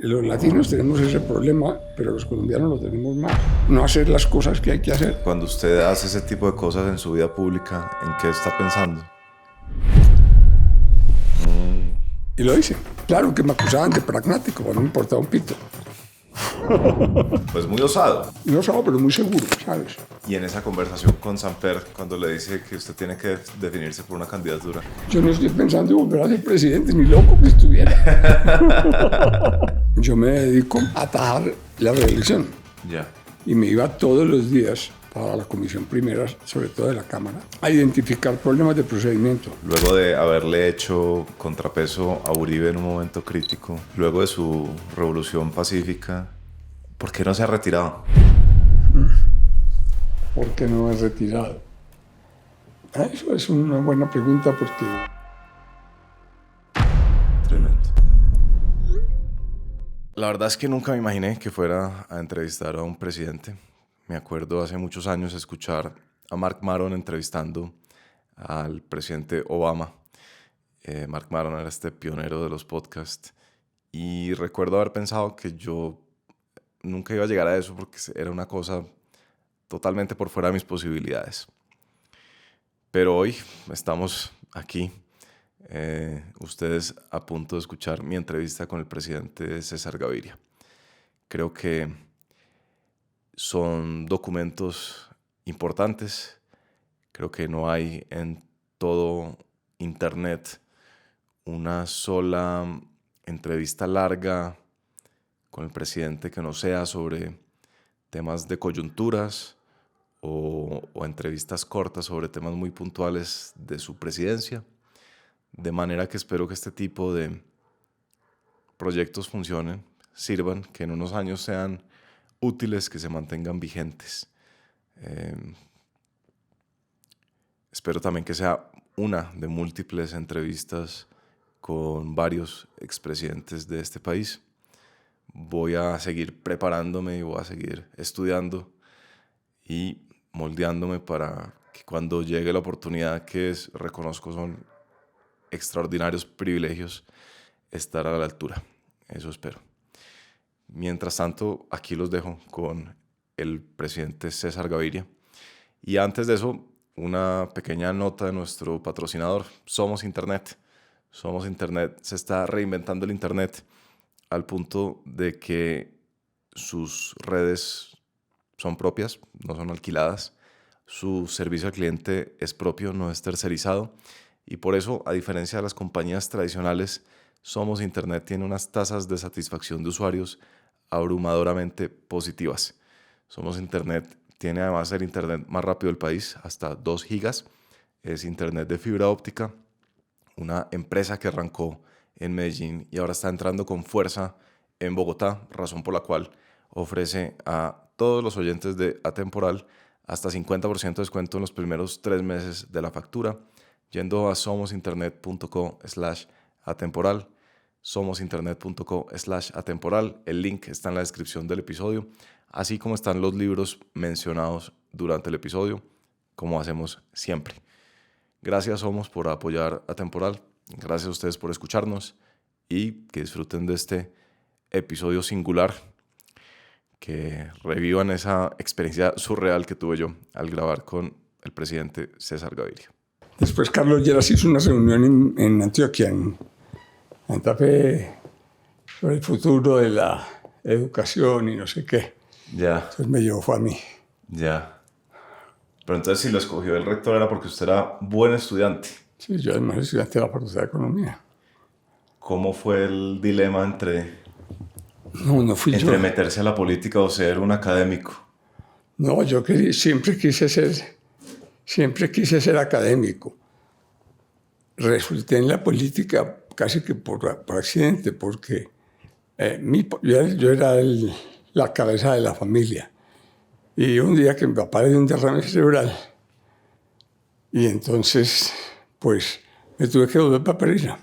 Los latinos tenemos ese problema, pero los colombianos lo tenemos más. No hacer las cosas que hay que hacer. Cuando usted hace ese tipo de cosas en su vida pública, ¿en qué está pensando? Y lo hice. Claro que me acusaban de pragmático, no me importaba un pito. Pues muy osado. No sabo, pero muy seguro, ¿sabes? Y en esa conversación con Samper, cuando le dice que usted tiene que definirse por una candidatura. Yo no estoy pensando en volver a ser presidente, ni loco que estuviera. Yo me dedico a atajar la reelección. Ya. Y me iba todos los días para la comisión primera, sobre todo de la Cámara, a identificar problemas de procedimiento. Luego de haberle hecho contrapeso a Uribe en un momento crítico, luego de su revolución pacífica, ¿por qué no se ha retirado? ¿Por qué no me he retirado? Eso es una buena pregunta porque... Tremendo. La verdad es que nunca me imaginé que fuera a entrevistar a un presidente. Me acuerdo hace muchos años escuchar a Marc Maron entrevistando al presidente Obama. Marc Maron era este pionero de los podcasts. Y recuerdo haber pensado que yo nunca iba a llegar a eso porque era una cosa totalmente por fuera de mis posibilidades. Pero hoy estamos aquí, ustedes a punto de escuchar mi entrevista con el presidente César Gaviria. Creo que son documentos importantes. Creo que no hay en todo Internet una sola entrevista larga con el presidente que no sea sobre temas de coyunturas o entrevistas cortas sobre temas muy puntuales de su presidencia. De manera que espero que este tipo de proyectos funcionen, sirvan, que en unos años sean útiles, que se mantengan vigentes. Espero también que sea una de múltiples entrevistas con varios expresidentes de este país. Voy a seguir preparándome y voy a seguir estudiando y moldeándome para que cuando llegue la oportunidad, que reconozco son extraordinarios privilegios, estar a la altura. Eso espero. Mientras tanto, aquí los dejo con el presidente César Gaviria. Y antes de eso, una pequeña nota de nuestro patrocinador, Somos Internet. Somos Internet, se está reinventando el Internet al punto de que sus redes son propias, no son alquiladas. Su servicio al cliente es propio, no es tercerizado. Y por eso, a diferencia de las compañías tradicionales, Somos Internet tiene unas tasas de satisfacción de usuarios abrumadoramente positivas. Somos Internet tiene además el Internet más rápido del país, hasta 2 gigas. Es Internet de fibra óptica, una empresa que arrancó en Medellín y ahora está entrando con fuerza en Bogotá, razón por la cual ofrece a todos los oyentes de Atemporal hasta 50% de descuento en los primeros 3 meses de la factura, yendo a somosinternet.co/atemporal, somosinternet.co/atemporal. El link está en la descripción del episodio, así como están los libros mencionados durante el episodio, como hacemos siempre. Gracias, Somos, por apoyar Atemporal. Gracias a ustedes por escucharnos y que disfruten de este episodio singular, que revivan esa experiencia surreal que tuve yo al grabar con el presidente César Gaviria. Después Carlos Lleras hizo una reunión en Antioquia, en Santa Fe, sobre el futuro de la educación y no sé qué. Ya. Entonces me llevó, fue a mí. Ya. Pero entonces si lo escogió el rector era porque usted era buen estudiante. Sí, yo además estudiante de la Facultad de Economía. ¿Cómo fue el dilema entre yo. meterse a la política o ser un académico? No, yo siempre quise ser académico. Resulté en la política casi que por accidente, porque yo era la cabeza de la familia. Y un día que mi papá le dio un derrame cerebral, y entonces, pues, me tuve que volver para Pereira.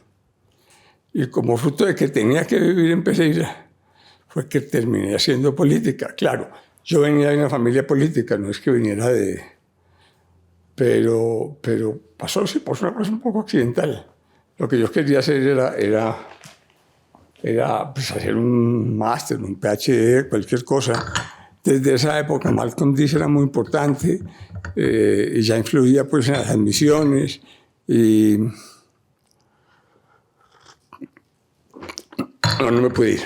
Y como fruto de que tenía que vivir en Pereira, fue que terminé haciendo política. Claro, yo venía de una familia política, no es que viniera de... Pero pasó una cosa un poco accidental. Lo que yo quería hacer era era pues, hacer un máster, un PhD, cualquier cosa. Desde esa época Malcolm X era muy importante y ya influía pues, en las admisiones. Y no me pude ir.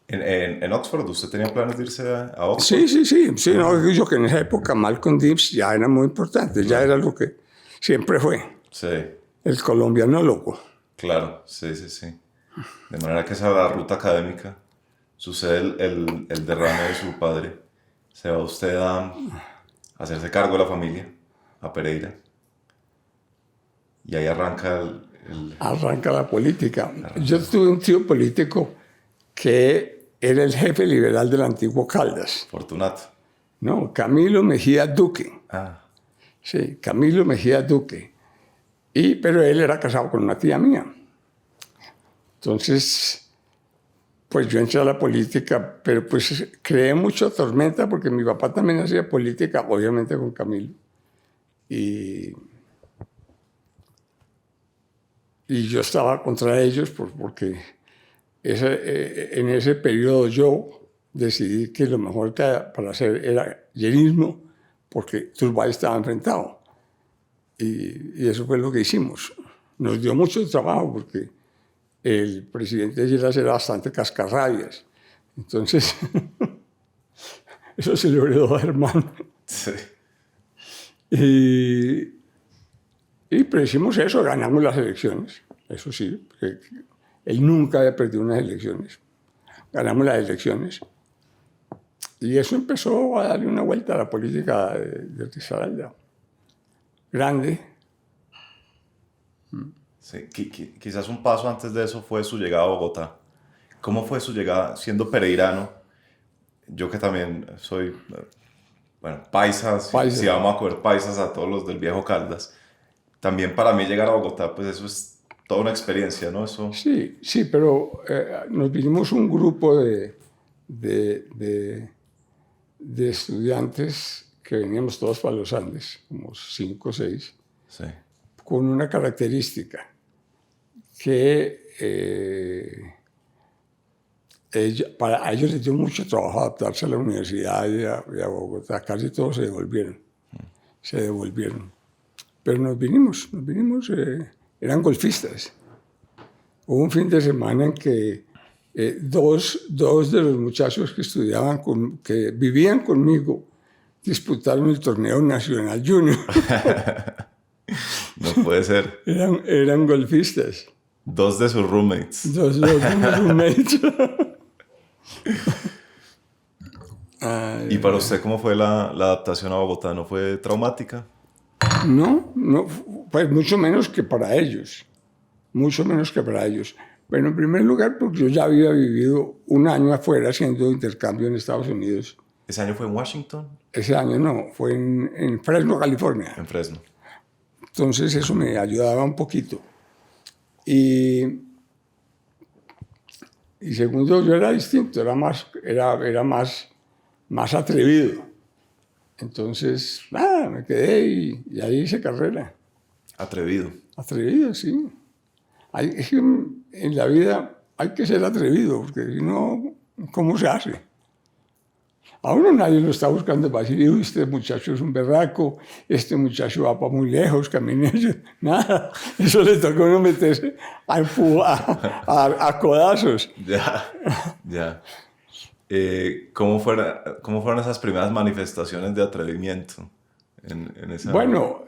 ¿En Oxford usted tenía planes de irse a Oxford? Sí. No, digo que en esa época Malcolm X ya era muy importante, ya era lo que siempre fue. Sí. El colombianólogo. Claro, sí. De manera que esa ruta académica sucede el derrame de su padre. Se va usted a hacerse cargo de la familia, a Pereira. Y ahí arranca Arranca la política. Yo tuve un tío político que era el jefe liberal del antiguo Caldas. Fortunato. No, Camilo Mejía Duque. Ah. Sí, Camilo Mejía Duque. Pero él era casado con una tía mía. Entonces, pues yo entré a la política, pero pues creé mucha tormenta porque mi papá también hacía política, obviamente con Camilo. Y yo estaba contra ellos porque en ese periodo yo decidí que lo mejor para hacer era llenismo porque Turbay estaba enfrentado. Y eso fue lo que hicimos. Nos dio mucho trabajo porque el presidente Lleras era bastante cascarrabias. Entonces, eso se lo heredó a Germán. Sí. Pero hicimos eso, ganamos las elecciones. Eso sí, porque él nunca había perdido unas elecciones. Ganamos las elecciones. Y eso empezó a darle una vuelta a la política de Risaralda. Grande. Sí, quizás un paso antes de eso fue su llegada a Bogotá. ¿Cómo fue su llegada siendo pereirano? Yo que también soy, bueno, paisas, si vamos a coger paisas a todos los del viejo Caldas. También para mí llegar a Bogotá, pues eso es toda una experiencia, ¿no? Eso... Sí, pero nos vinimos un grupo de estudiantes que veníamos todos para los Andes, como 5 o 6, sí, con una característica que a ellos les dio mucho trabajo adaptarse a la universidad y a Bogotá. Casi todos se devolvieron. Pero nos vinimos, eran golfistas. Hubo un fin de semana en que dos de los muchachos que estudiaban, que vivían conmigo, disputaron el torneo nacional junior. No puede ser. Eran golfistas. 2 de sus roommates. Dos de mis roommates. ¿Y para usted cómo fue la adaptación a Bogotá? ¿No fue traumática? No, pues mucho menos que para ellos. Mucho menos que para ellos. Bueno, en primer lugar, porque yo ya había vivido un año afuera haciendo intercambio en Estados Unidos. ¿Ese año fue en Washington? Ese año no, fue en Fresno, California. En Fresno. Entonces eso me ayudaba un poquito. Y segundo, yo era distinto, era más atrevido. Entonces, me quedé y ahí hice carrera. Atrevido. Atrevido, sí. Es que en la vida hay que ser atrevido, porque si no, ¿cómo se hace? A uno nadie lo está buscando para decir, este muchacho es un berraco, este muchacho va para muy lejos, camina. Nada, eso le toca a uno meterse a codazos. Ya. ¿Cómo fueron esas primeras manifestaciones de atrevimiento? En esa... Bueno,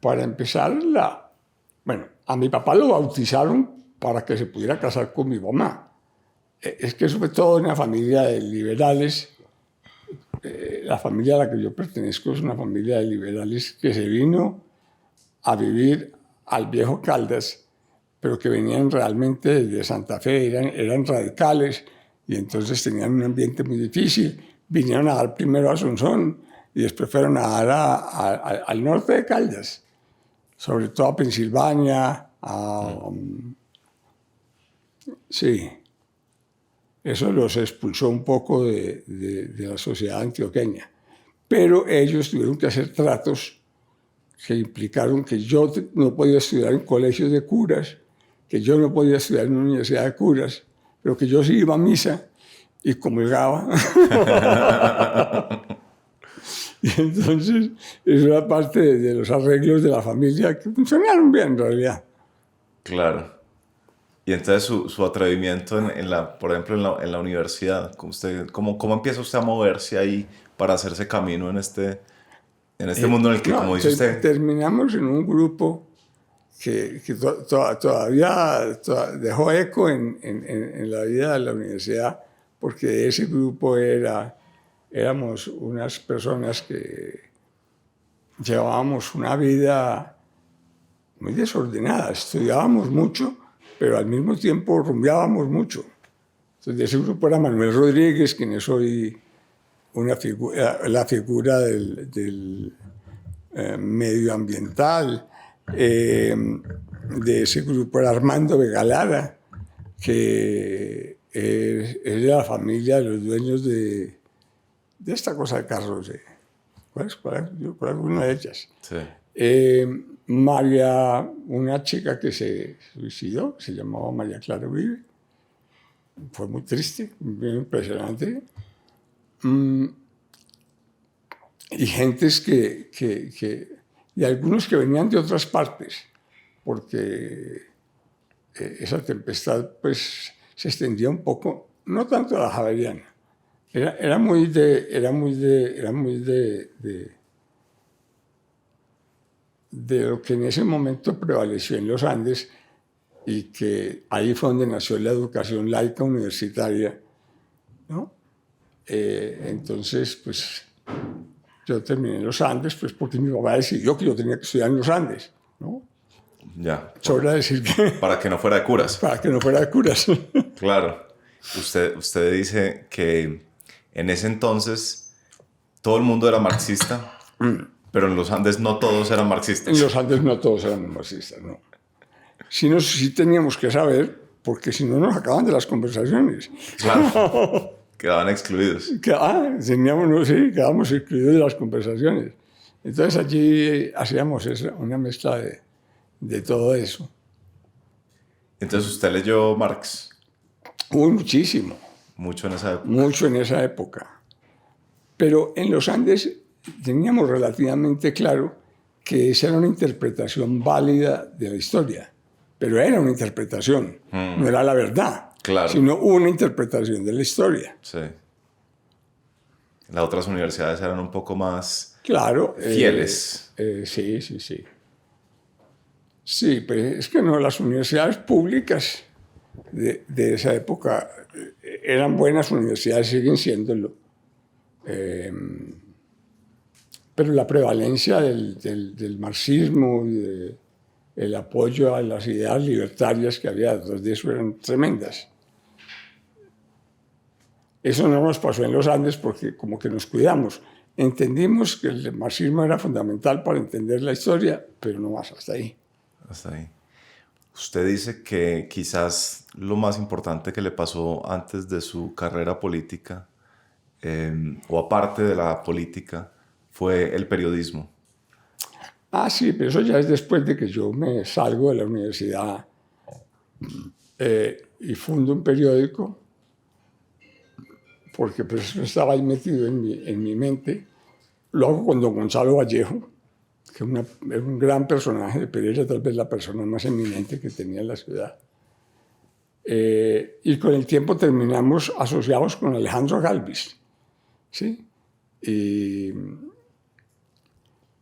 para empezar, a mi papá lo bautizaron para que se pudiera casar con mi mamá. Es que eso fue todo una familia de liberales. La familia a la que yo pertenezco es una familia de liberales que se vino a vivir al viejo Caldas, pero que venían realmente desde Santa Fe, eran radicales y entonces tenían un ambiente muy difícil. Vinieron a dar primero a Sonsón y después fueron a dar al norte de Caldas, sobre todo a Pensilvania, sí. Eso los expulsó un poco de la sociedad antioqueña. Pero ellos tuvieron que hacer tratos que implicaron que yo no podía estudiar en colegios de curas, que yo no podía estudiar en una universidad de curas, pero que yo sí iba a misa y comulgaba. Y entonces, eso era parte de los arreglos de la familia que funcionaron bien en realidad. Claro. Y entonces su atrevimiento por ejemplo, en la universidad, ¿cómo empieza usted a moverse ahí para hacerse camino en este mundo en el que, como dice usted... Terminamos en un grupo que todavía dejó eco en la vida de la universidad, porque ese grupo éramos unas personas que llevábamos una vida muy desordenada, estudiábamos mucho, pero al mismo tiempo rumbeábamos mucho. Entonces, de ese grupo era Manuel Rodríguez, quien es hoy la figura del medioambiental. De ese grupo era Armando Vegalara, que es de la familia de los dueños de esta cosa de carros. ¿Cuál es una de ellas? Sí. María, una chica que se suicidó, se llamaba María Clara Uribe. Fue muy triste, muy impresionante. Y gentes y algunos que venían de otras partes, porque esa tempestad pues se extendía un poco, no tanto a la Javeriana. Era muy de lo que en ese momento prevaleció en los Andes, y que ahí fue donde nació la educación laica universitaria, ¿no? Entonces, pues, yo terminé en los Andes, pues, porque mi papá decidió que yo tenía que estudiar en los Andes, ¿no? Ya. Sobra decir que... Para que no fuera de curas. Para que no fuera de curas. Claro. Usted dice que en ese entonces todo el mundo era marxista, pero en los Andes no todos eran marxistas. En los Andes no todos éramos marxistas, no. Sí teníamos que saber, porque si no nos acaban de las conversaciones. Claro. Quedaban excluidos. Quedábamos excluidos de las conversaciones. Entonces allí hacíamos una mezcla de todo eso. Entonces usted leyó Marx. Muchísimo. Mucho en esa época. Mucho en esa época. Pero en los Andes teníamos relativamente claro que esa era una interpretación válida de la historia. Pero era una interpretación, no era la verdad, claro, sino una interpretación de la historia. Sí. Las otras universidades eran un poco más fieles. Sí. Sí, pero es que no, las universidades públicas de esa época eran buenas universidades, siguen siéndolo. Pero la prevalencia del marxismo y el apoyo a las ideas libertarias que había detrás de eso eran tremendas. Eso no nos pasó en los Andes porque como que nos cuidamos. Entendimos que el marxismo era fundamental para entender la historia, pero no más, hasta ahí. Hasta ahí. Usted dice que quizás lo más importante que le pasó antes de su carrera política, o aparte de la política, fue el periodismo. Sí, pero eso ya es después de que yo me salgo de la universidad y fundo un periódico, porque pues estaba ahí metido en mi mente. Lo hago con don Gonzalo Vallejo, que es un gran personaje de Pereira, tal vez la persona más eminente que tenía en la ciudad. Y con el tiempo terminamos asociados con Alejandro Galvis, ¿sí?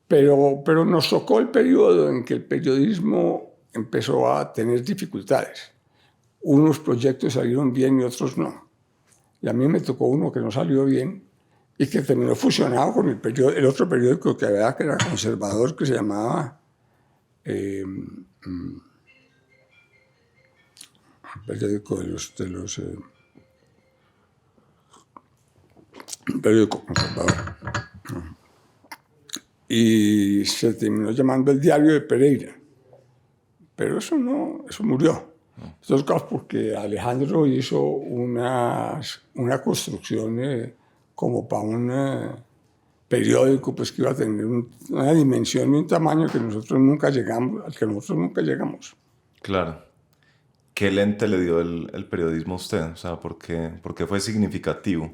Pero nos tocó el periodo en que el periodismo empezó a tener dificultades. Unos proyectos salieron bien y otros no. Y a mí me tocó uno que no salió bien y que terminó fusionado con el otro periódico que había, que era conservador, que se llamaba periódico periódico conservador. Y se terminó llamando El Diario de Pereira. Pero eso murió. Entonces, claro, porque Alejandro hizo una construcción como para un periódico, pues que iba a tener una dimensión y un tamaño que nosotros nunca llegamos, al que nosotros nunca llegamos. Claro. ¿Qué lente le dio el periodismo a usted? O sea, ¿por qué fue significativo?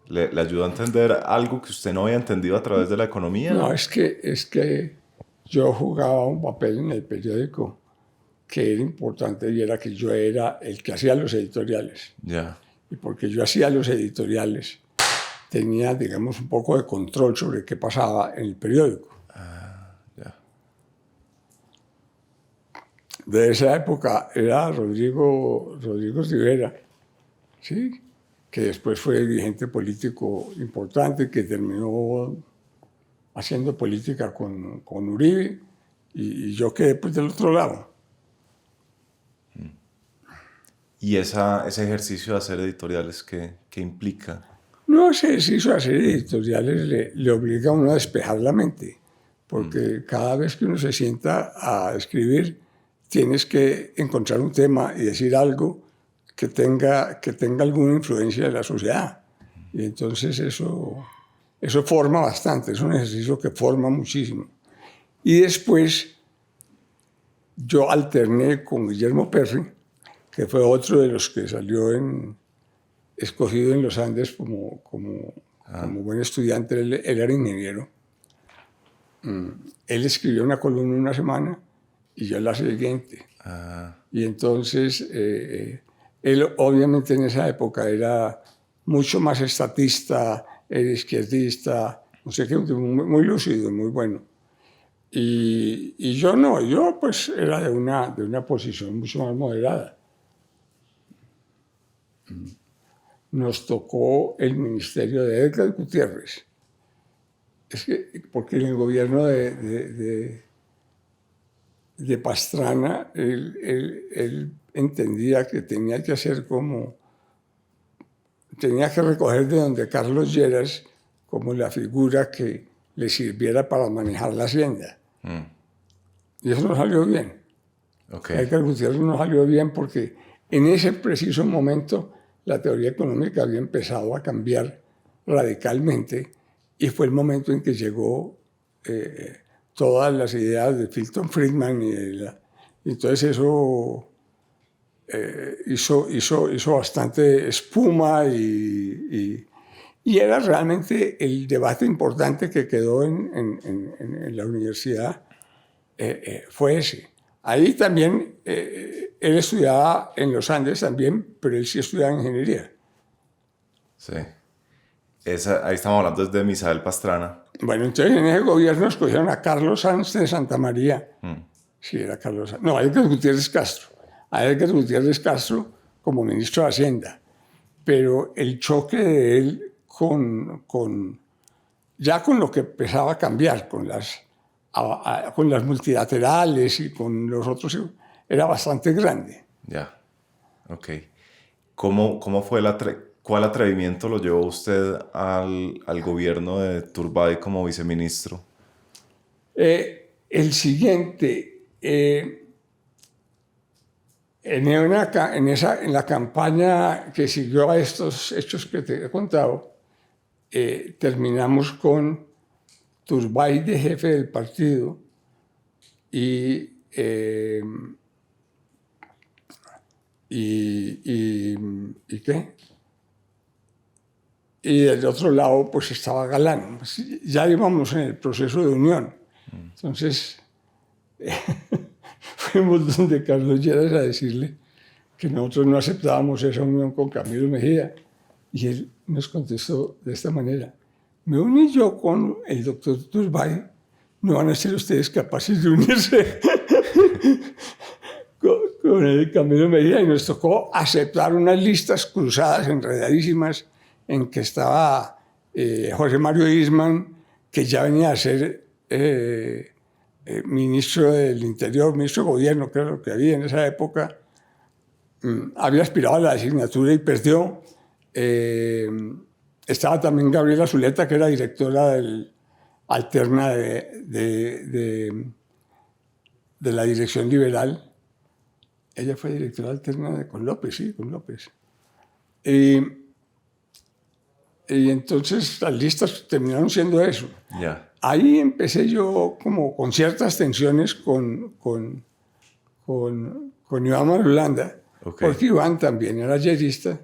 ¿Le ayudó a entender algo que usted no había entendido a través de la economía? No, es que yo jugaba un papel en el periódico que era importante y era que yo era el que hacía los editoriales. Ya. Y porque yo hacía los editoriales, tenía, digamos, un poco de control sobre qué pasaba en el periódico. Ya. De esa época era Rodrigo Rivera, ¿sí? Que después fue dirigente político importante, que terminó haciendo política con Uribe, y yo quedé pues del otro lado. ¿Y ese ejercicio de hacer editoriales qué implica? No sé si eso hacer editoriales le obliga a uno a despejar la mente, porque cada vez que uno se sienta a escribir, tienes que encontrar un tema y decir algo que tenga alguna influencia en la sociedad. Y entonces eso forma bastante, es un ejercicio que forma muchísimo. Y después yo alterné con Guillermo Perry, que fue otro de los que salió escogido en los Andes como buen estudiante. Él era ingeniero. Él escribió una columna una semana y yo la siguiente. Y entonces él obviamente en esa época era mucho más estatista, era izquierdista, no sé qué, muy lúcido, muy bueno. Y yo no, yo pues era de una posición mucho más moderada. Nos tocó el ministerio de Edgar Gutiérrez. Es que, porque en el gobierno de Pastrana, él entendía que tenía que hacer tenía que recoger de donde Carlos Lleras como la figura que le sirviera para manejar la hacienda. Y eso no salió bien. Okay. Edgar Gutiérrez no salió bien porque en ese preciso momento la teoría económica había empezado a cambiar radicalmente y fue el momento en que llegó todas las ideas de Milton Friedman y entonces eso hizo bastante espuma y era realmente el debate importante que quedó en la universidad fue ese. Ahí también, él estudiaba en los Andes también, pero él sí estudiaba ingeniería. Sí. Ahí estamos hablando desde Misael Pastrana. Bueno, entonces en ese gobierno escogieron a Carlos Sanz de Santa María. Sí, era Carlos Sanz. No, a Edgar Gutiérrez Castro. A Edgar Gutiérrez Castro como ministro de Hacienda. Pero el choque de él ya con lo que empezaba a cambiar, con las multilaterales y con los otros, era bastante grande. Ya, ok. ¿Cómo fue cuál atrevimiento lo llevó usted al gobierno de Turbay como viceministro? El siguiente, en la campaña que siguió a estos hechos que te he contado, terminamos con Turbay de jefe del partido y ¿qué? Y del otro lado pues estaba Galán. Ya íbamos en el proceso de unión. Entonces fuimos donde Carlos Lleras a decirle que nosotros no aceptábamos esa unión con Camilo Mejía. Y él nos contestó de esta manera: me uní yo con el doctor Turbay, no van a ser ustedes capaces de unirse con el Camilo Mejía. Y nos tocó aceptar unas listas cruzadas, enredadísimas, en que estaba José Mario Isman, que ya venía a ser ministro del Interior, ministro de Gobierno, que era lo que había en esa época. Había aspirado a la designatura y perdió. Estaba también Gabriela Zuleta, que era directora alterna de la Dirección Liberal. Ella fue directora alterna con López, sí, con López. Y entonces las listas terminaron siendo eso. Yeah. Ahí empecé yo como con ciertas tensiones con Iván Marulanda. Ok. porque Iván también era yerista,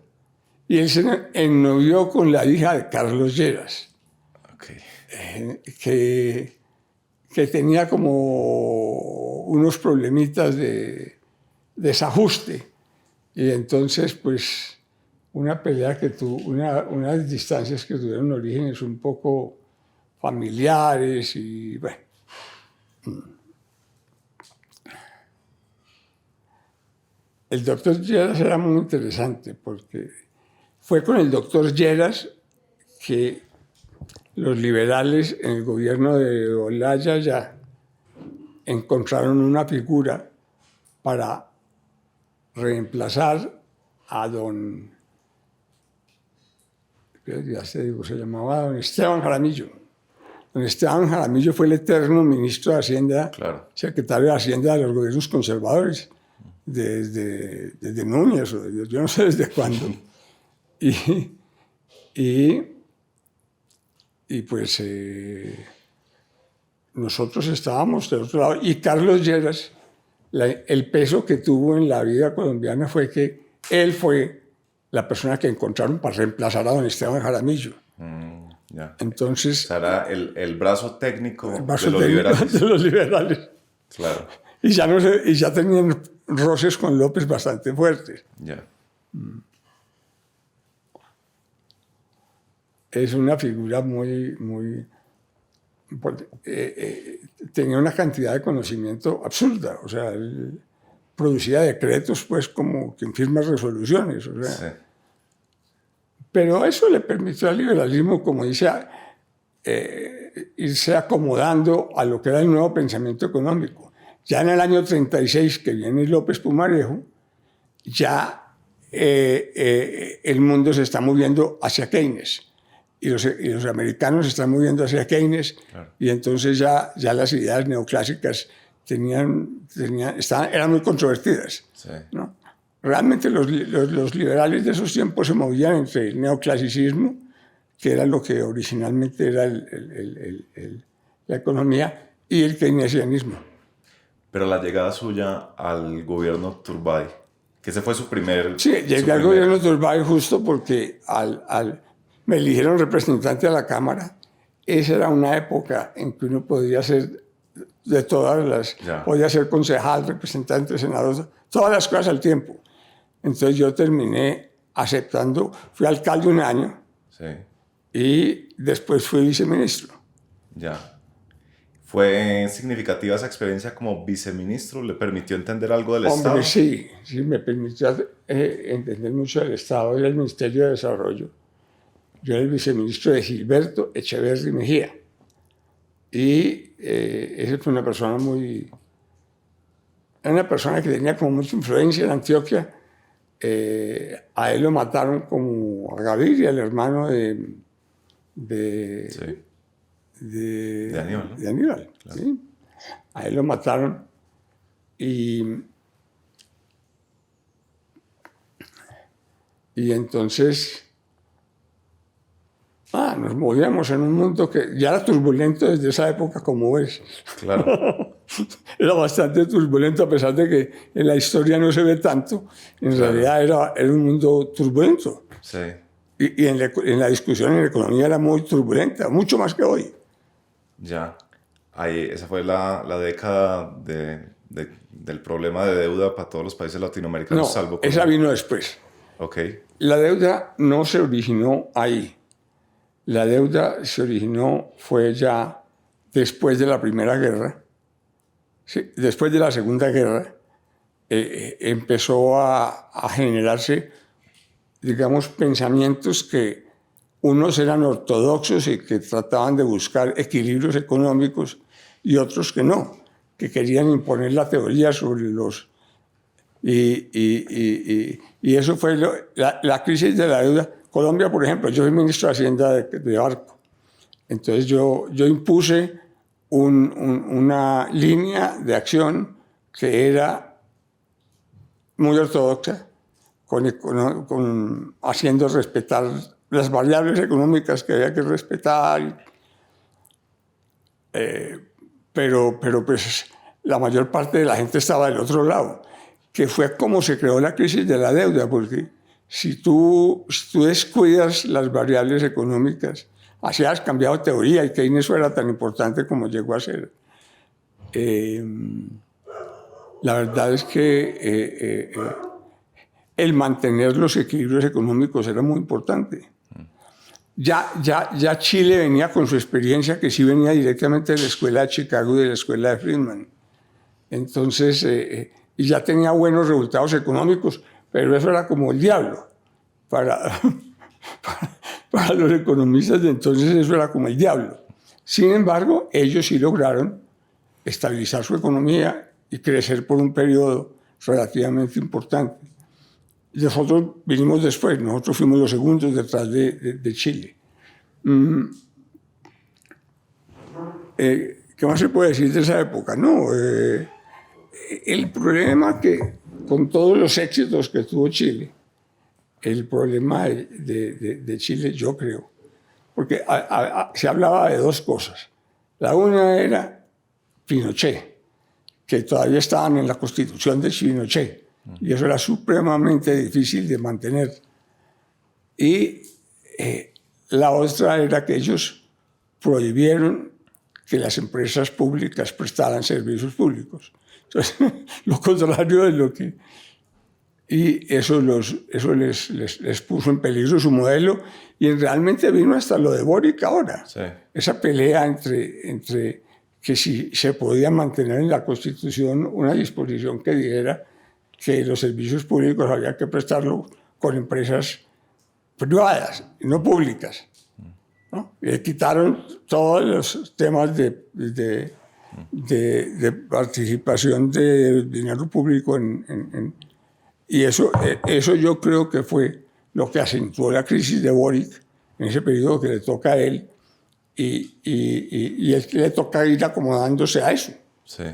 y él se ennovió con la hija de Carlos Lleras, Ok. que tenía como unos problemitas de desajuste. Y entonces, pues, una pelea que tuvo, unas distancias que tuvieron orígenes un poco familiares y, bueno. El doctor Lleras era muy interesante porque fue con el doctor Lleras que los liberales en el gobierno de Olaya ya encontraron una figura para reemplazar a don, ya se digo, se llamaba don Esteban Jaramillo. Don Esteban Jaramillo fue el eterno ministro de Hacienda, Claro. secretario de Hacienda de los gobiernos conservadores, desde Núñez, o yo no sé desde cuándo. Y pues nosotros estábamos del otro lado. Y Carlos Lleras, el peso que tuvo en la vida colombiana fue que él fue la persona que encontraron para reemplazar a don Esteban Jaramillo. Ya. Entonces, O sea, era el brazo técnico el vaso de los técnico liberales. de los liberales. Claro. Y ya tenían roces con López bastante fuertes. Ya. Es una figura tenía una cantidad de conocimiento absurda. O sea, él producía decretos, pues, como quien firma resoluciones. O sea. Sí. Pero eso le permitió al liberalismo, como dice, irse acomodando a lo que era el nuevo pensamiento económico. Ya en el año 36, que viene López Pumarejo, ya el mundo se está moviendo hacia Keynes. Y los americanos se están moviendo hacia Keynes. Claro. Y entonces ya las ideas neoclásicas eran muy controvertidas. Sí. ¿No? Realmente los liberales de esos tiempos se movían entre el neoclasicismo, que era lo que originalmente era la economía, y el keynesianismo. Pero la llegada suya al gobierno Turbay, que ese fue su primer... Sí, llegué al gobierno Turbay justo porque me eligieron representante a la Cámara. Esa era una época en que uno podía ser de todas las... Ya. Podía ser concejal, representante, senador, todas las cosas al tiempo. Entonces yo terminé aceptando, fui alcalde un año. Sí. Y después fui viceministro. Ya. ¿Fue significativa esa experiencia como viceministro? ¿Le permitió entender algo del Estado? Sí, me permitió entender mucho del Estado. Era el Ministerio de Desarrollo. Yo era el viceministro de Gilberto Echeverri Mejía. Y esa fue una persona era una persona que tenía como mucha influencia en Antioquia. A él lo mataron como a Gaviria, el hermano de Aníbal, ¿no? De Aníbal, claro. ¿Sí? A él lo mataron y entonces nos movíamos en un mundo que ya era turbulento desde esa época, como ves. Claro. Era bastante turbulento, a pesar de que en la historia no se ve tanto. En realidad era un mundo turbulento. Sí. Y en la discusión en la economía era muy turbulenta, mucho más que hoy. Ya. Esa fue la década del problema de deuda para todos los países latinoamericanos, salvo Colombia. Esa vino después. Ok. La deuda no se originó ahí. La deuda se originó, fue ya después de la Primera Guerra. Sí, después de la Segunda Guerra empezó a generarse, digamos, pensamientos que unos eran ortodoxos y que trataban de buscar equilibrios económicos y otros que no, que querían imponer la teoría sobre los... Y eso fue la crisis de la deuda. Colombia, por ejemplo, yo soy ministro de Hacienda de Barco. Entonces yo impuse una línea de acción que era muy ortodoxa, haciendo respetar las variables económicas que había que respetar. Pero pues la mayor parte de la gente estaba del otro lado. que fue como se creó la crisis de la deuda, porque si tú descuidas las variables económicas, así has cambiado teoría y Keynes fuera tan importante como llegó a ser. La verdad es que el mantener los equilibrios económicos era muy importante. Ya Chile venía con su experiencia, que sí venía directamente de la escuela de Chicago y de la escuela de Friedman. Entonces, y ya tenía buenos resultados económicos, pero eso era como el diablo. Para los economistas de entonces eso era como el diablo. Sin embargo, ellos sí lograron estabilizar su economía y crecer por un periodo relativamente importante. Nosotros vinimos después, nosotros fuimos los segundos detrás de Chile. ¿Qué más se puede decir de esa época? No, el problema que, con todos los éxitos que tuvo Chile, el problema de Chile, yo creo, porque se hablaba de dos cosas. La una era Pinochet, que todavía estaban en la constitución de Pinochet, y eso era supremamente difícil de mantener. Y la otra era que ellos prohibieron que las empresas públicas prestaran servicios públicos. Entonces, lo contrario de lo que... Y eso les puso en peligro su modelo, y realmente vino hasta lo de Boric ahora. Sí. Esa pelea entre que si se podía mantener en la Constitución una disposición que dijera que los servicios públicos había que prestarlo con empresas privadas, no públicas, ¿no? Y quitaron todos los temas de participación de dinero público y eso yo creo que fue lo que acentuó la crisis de Boric en ese periodo que le toca a él, y es que le toca ir acomodándose a eso. Sí.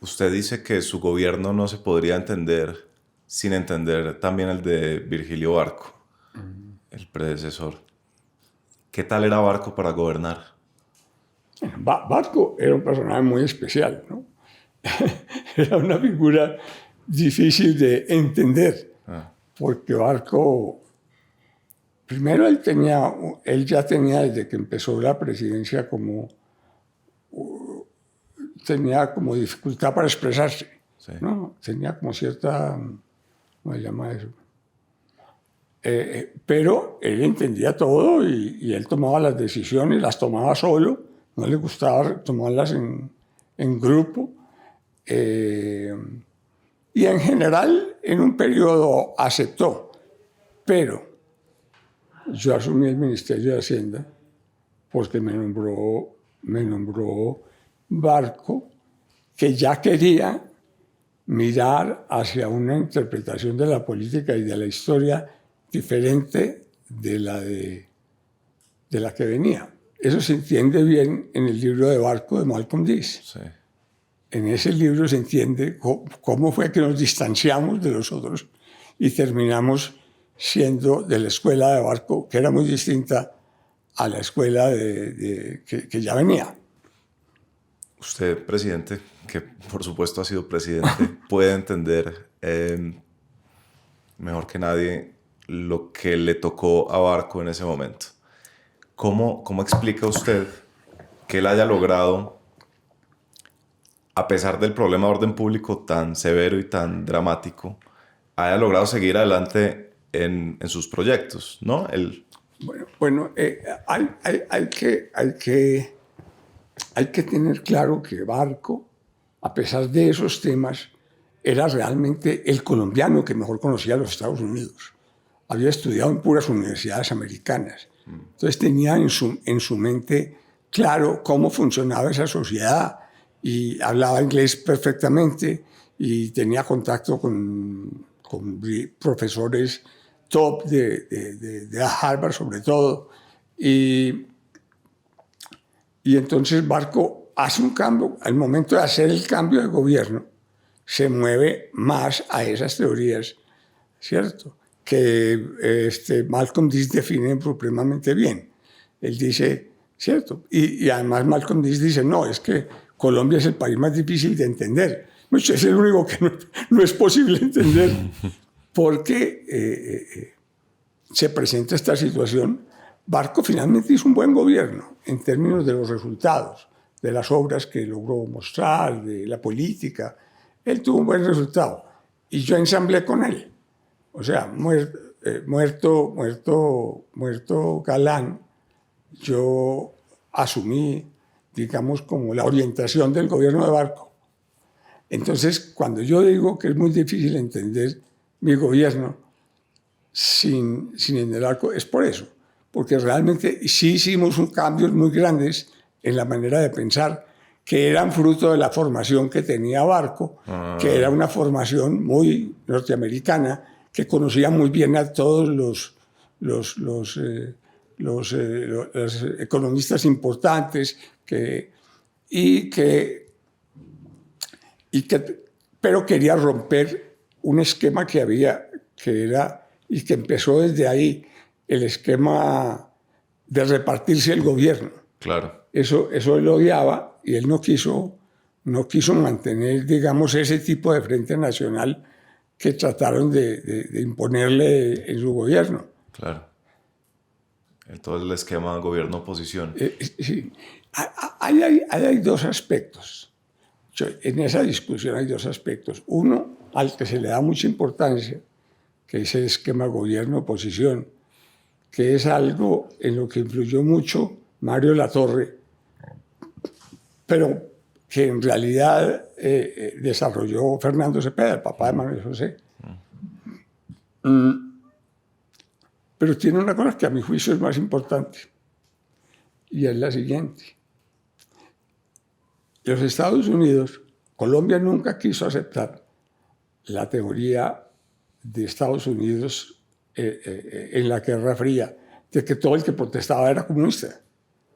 Usted dice que su gobierno no se podría entender sin entender también el de Virgilio Barco, el predecesor. ¿Qué tal era Barco para gobernar? Barco era un personaje muy especial, ¿no? Era una figura difícil de entender, porque Barco, primero él ya tenía desde que empezó la presidencia tenía como dificultad para expresarse, sí. ¿No? Tenía como cierta, ¿cómo se llama eso? Pero él entendía todo y él tomaba las decisiones, las tomaba solo, no le gustaba tomarlas en grupo. Y en general, en un periodo aceptó, pero yo asumí el Ministerio de Hacienda porque me nombró Barco, que ya quería mirar hacia una interpretación de la política y de la historia diferente de la que venía. Eso se entiende bien en el libro de Barco de Malcolm X. Sí. En ese libro se entiende cómo fue que nos distanciamos de los otros y terminamos siendo de la escuela de Barco, que era muy distinta a la escuela que ya venía. Usted, presidente, que por supuesto ha sido presidente, puede entender mejor que nadie lo que le tocó a Barco en ese momento. ¿Cómo explica usted que él haya logrado, a pesar del problema de orden público tan severo y tan dramático, haya logrado seguir adelante en sus proyectos, ¿no? Bueno, hay que tener claro que Barco, a pesar de esos temas, era realmente el colombiano que mejor conocía a los Estados Unidos. Había estudiado en puras universidades americanas. Entonces tenía en su mente claro cómo funcionaba esa sociedad, y hablaba inglés perfectamente y tenía contacto con profesores top de Harvard sobre todo. Y entonces Barco hace un cambio. Al momento de hacer el cambio de gobierno, se mueve más a esas teorías, ¿cierto?, que Malcolm X define supremamente bien. Él dice, ¿cierto? Y además Malcolm X dice, no, es que Colombia es el país más difícil de entender. Mucho es el único que no es posible entender porque se presenta esta situación. Barco finalmente hizo un buen gobierno en términos de los resultados, de las obras que logró mostrar, de la política. Él tuvo un buen resultado y yo ensamblé con él. O sea, muerto Galán, yo asumí, digamos, como la orientación del gobierno de Barco. Entonces, cuando yo digo que es muy difícil entender mi gobierno sin el Barco, es por eso. Porque realmente sí hicimos cambios muy grandes en la manera de pensar, que eran fruto de la formación que tenía Barco, que era una formación muy norteamericana, que conocía muy bien a todos los economistas importantes, pero quería romper un esquema que había, y que empezó desde ahí, el esquema de repartirse el gobierno. Claro. Eso él odiaba y él no quiso mantener, digamos, ese tipo de frente nacional que trataron de imponerle en su gobierno. Claro. Entonces el esquema gobierno-oposición. Sí. Hay dos aspectos. En esa discusión hay dos aspectos. Uno, al que se le da mucha importancia, que es el esquema gobierno-oposición, que es algo en lo que influyó mucho Mario Latorre, pero que en realidad desarrolló Fernando Cepeda, el papá de Manuel José. Pero tiene una cosa que a mi juicio es más importante, y es la siguiente. Los Estados Unidos, Colombia nunca quiso aceptar la teoría de Estados Unidos en la Guerra Fría, de que todo el que protestaba era comunista.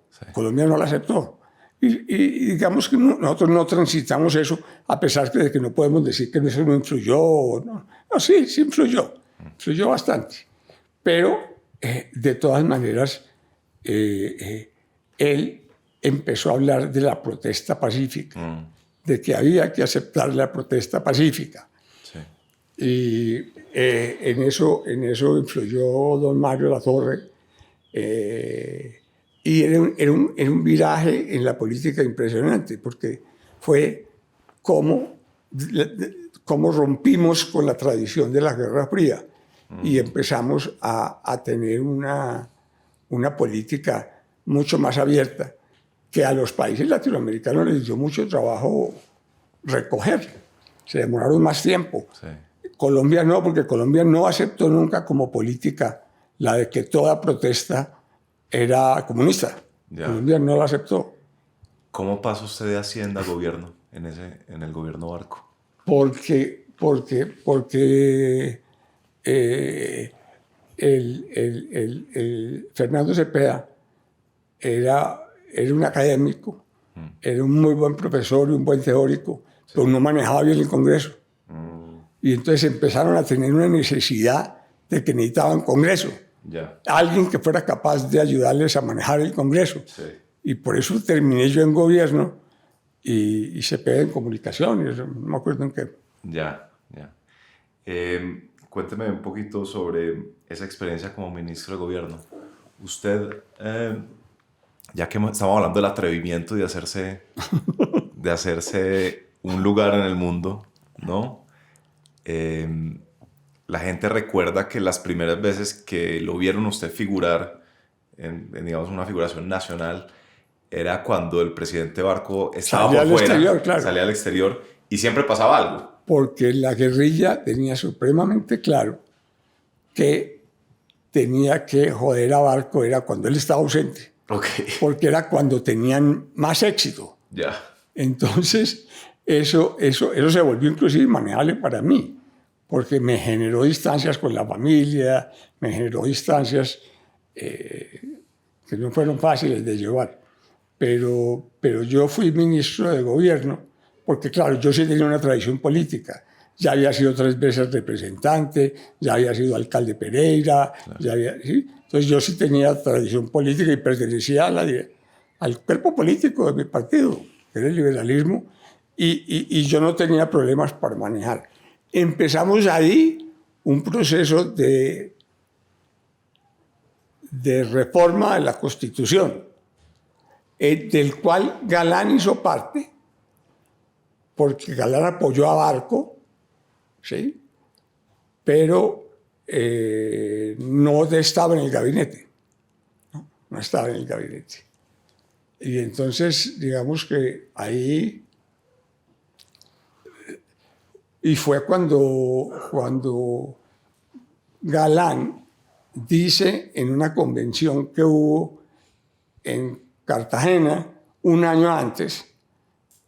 Sí. Colombia no la aceptó. Y digamos que nosotros no transitamos eso, a pesar de que no podemos decir que eso no influyó. No, sí influyó. Influyó bastante. Pero, de todas maneras, él empezó a hablar de la protesta pacífica, de que había que aceptar la protesta pacífica. Sí. Y en eso influyó don Mario Latorre. Y era un viraje en la política impresionante, porque fue cómo rompimos con la tradición de la Guerra Fría y empezamos a tener una política mucho más abierta, que a los países latinoamericanos les dio mucho trabajo recoger. Se demoraron más tiempo. Sí. Colombia no, porque Colombia no aceptó nunca como política la de que toda protesta era comunista. Ya. Colombia no la aceptó. ¿Cómo pasó usted de Hacienda a gobierno en el gobierno Barco? Porque Fernando Cepeda era un académico, era un muy buen profesor y un buen teórico, sí, pero no manejaba bien el Congreso. Y entonces empezaron a tener una necesidad de que necesitaban Congreso. Ya. Alguien que fuera capaz de ayudarles a manejar el Congreso. Sí. Y por eso terminé yo en gobierno y Cepeda en comunicaciones, no me acuerdo en qué. Ya. Cuénteme un poquito sobre esa experiencia como ministro de gobierno. Usted, ya que estamos hablando del atrevimiento de hacerse un lugar en el mundo, ¿no? La gente recuerda que las primeras veces que lo vieron usted figurar en digamos, una figuración nacional era cuando el presidente Barco estaba por fuera, claro, salía al exterior y siempre pasaba algo. Porque la guerrilla tenía supremamente claro que tenía que joder a Barco era cuando él estaba ausente. Okay. Porque era cuando tenían más éxito. Ya. Entonces, eso se volvió inclusive manejable para mí, porque me generó distancias con la familia, me generó distancias que no fueron fáciles de llevar. Pero yo fui ministro de gobierno, porque claro, yo sí tenía una tradición política. Ya había sido 3 veces representante, ya había sido alcalde Pereira, claro, ¿sí? Entonces yo sí tenía tradición política y pertenecía al cuerpo político de mi partido, que era el liberalismo, y yo no tenía problemas para manejar. Empezamos ahí un proceso de reforma de la Constitución, del cual Galán hizo parte, porque Galán apoyó a Barco, ¿sí? Pero no estaba en el gabinete. No estaba en el gabinete. Y entonces, digamos que ahí... Y fue cuando Galán dice en una convención que hubo en Cartagena un año antes,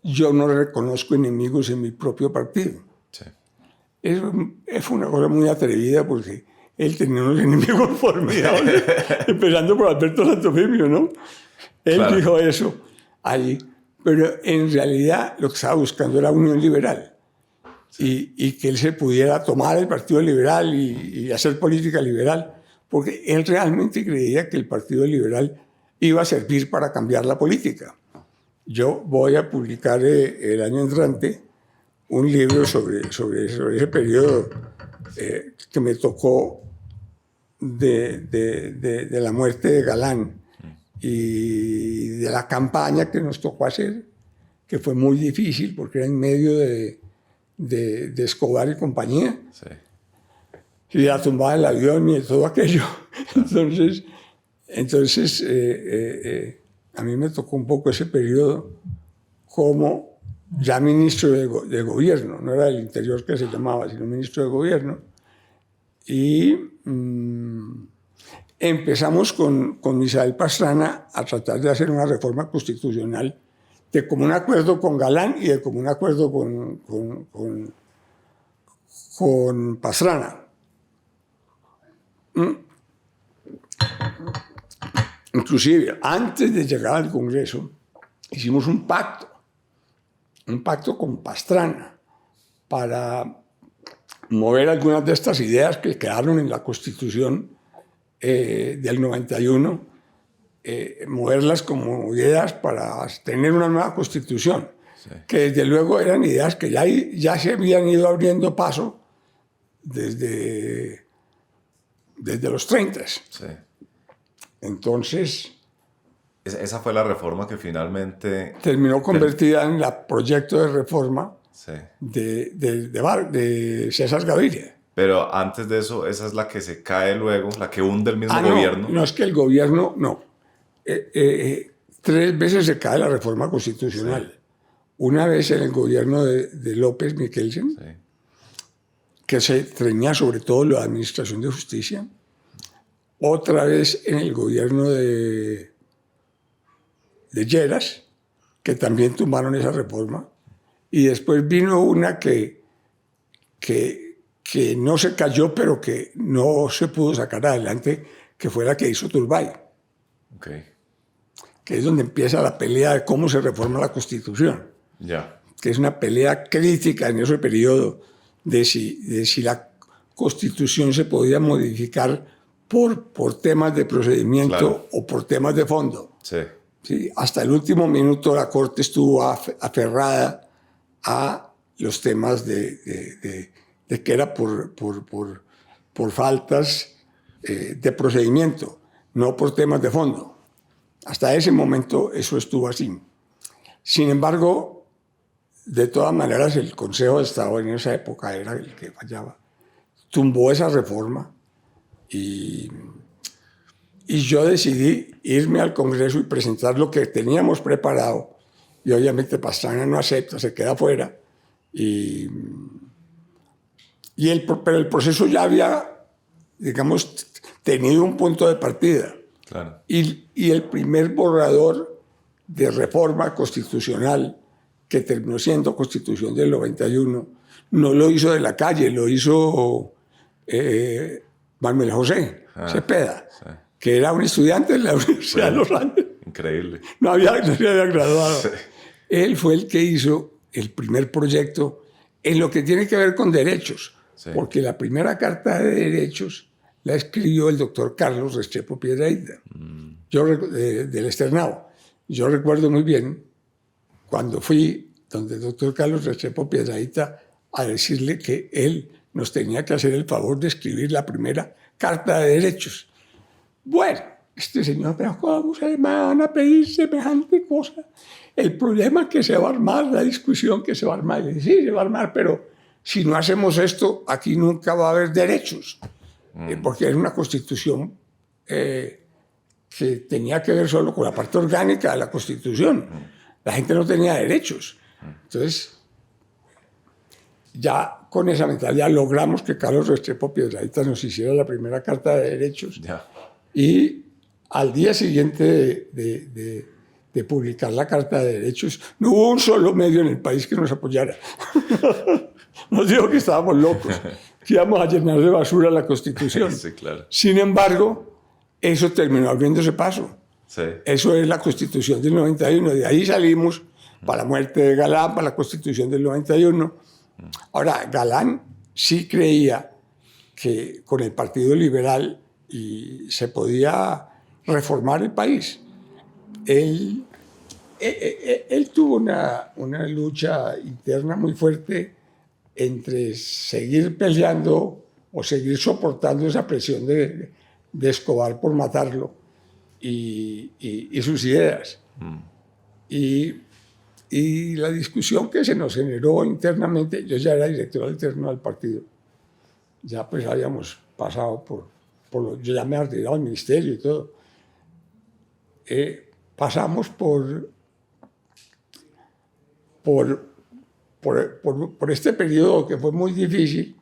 yo no reconozco enemigos en mi propio partido. Sí. Eso fue una cosa muy atrevida porque él tenía unos enemigos formidables, empezando por Alberto Santofimio, ¿no? Él Claro. dijo eso allí, pero en realidad lo que estaba buscando era unión liberal. Y que él se pudiera tomar el Partido Liberal y hacer política liberal, porque él realmente creía que el Partido Liberal iba a servir para cambiar la política. Yo voy a publicar el año entrante un libro sobre ese periodo que me tocó de la muerte de Galán y de la campaña que nos tocó hacer, que fue muy difícil porque era en medio de Escobar y compañía, Sí. y de la tumbada del avión y de todo aquello. Entonces a mí me tocó un poco ese periodo como ya ministro de gobierno, no era del interior que se llamaba, sino ministro de gobierno. Y empezamos con Misael Pastrana a tratar de hacer una reforma constitucional de común acuerdo con Galán y de común acuerdo con Pastrana. Inclusive, antes de llegar al Congreso, hicimos un pacto con Pastrana para mover algunas de estas ideas que quedaron en la Constitución del 91, moverlas como ideas para tener una nueva Constitución, sí, que desde luego eran ideas que ya se habían ido abriendo paso desde los 30. Sí. Entonces... Esa fue la reforma que finalmente... terminó convertida en el proyecto de reforma, sí, de César Gaviria. Pero antes de eso, esa es la que se cae luego, la que hunde el mismo gobierno. No, es que el gobierno, no. 3 veces se cae la reforma constitucional. Sí. Una vez en el gobierno de López Michelsen, sí, que se treñía sobre todo la administración de justicia. Otra vez en el gobierno de Lleras, que también tumbaron esa reforma. Y después vino una que no se cayó, pero que no se pudo sacar adelante, que fue la que hizo Turbay. Okay. Que es donde empieza la pelea de cómo se reforma la Constitución. Yeah. Que es una pelea crítica en ese periodo de si la Constitución se podía modificar por temas de procedimiento, claro, o por temas de fondo. Sí. Sí, hasta el último minuto la Corte estuvo aferrada a los temas de que era por faltas de procedimiento, no por temas de fondo. Hasta ese momento eso estuvo así. Sin embargo, de todas maneras, el Consejo de Estado en esa época era el que fallaba. Tumbó esa reforma y yo decidí irme al Congreso y presentar lo que teníamos preparado. Y obviamente Pastrana no acepta, se queda fuera. Pero el proceso ya había, digamos, tenido un punto de partida. Claro. Y el primer borrador de reforma constitucional, que terminó siendo Constitución del 91, no lo hizo de la calle, lo hizo Manuel José Cepeda, sí, que era un estudiante de la Universidad de los Andes. Increíble. No se había graduado. Sí. Él fue el que hizo el primer proyecto en lo que tiene que ver con derechos, sí, porque la primera carta de derechos la escribió el doctor Carlos Restrepo Piedrahita, del Externado. Yo recuerdo muy bien cuando fui donde el doctor Carlos Restrepo Piedrahita a decirle que él nos tenía que hacer el favor de escribir la primera Carta de Derechos. Bueno, este señor, pero ¿cómo se me van a pedir semejante cosa? El problema es que se va a armar, la discusión que se va a armar. Y sí, se va a armar, pero si no hacemos esto, aquí nunca va a haber derechos. Porque era una constitución que tenía que ver solo con la parte orgánica de la constitución. La gente no tenía derechos. Entonces, ya con esa mentalidad logramos que Carlos Restrepo Piedrahita nos hiciera la primera Carta de Derechos. Ya. Y al día siguiente de publicar la Carta de Derechos, no hubo un solo medio en el país que nos apoyara. Nos dijo que estábamos locos, que íbamos a llenar de basura la Constitución. Sí, claro. Sin embargo, eso terminó abriéndose paso. Sí. Eso es la Constitución del 91. De ahí salimos para la muerte de Galán, para la Constitución del 91. Ahora, Galán sí creía que con el Partido Liberal se podía reformar el país. Él tuvo una lucha interna muy fuerte entre seguir peleando o seguir soportando esa presión de Escobar por matarlo y sus ideas. Y la discusión que se nos generó internamente, yo ya era director alterno del partido, ya pues habíamos pasado yo ya me había retirado del ministerio y todo, pasamos por este periodo que fue muy difícil,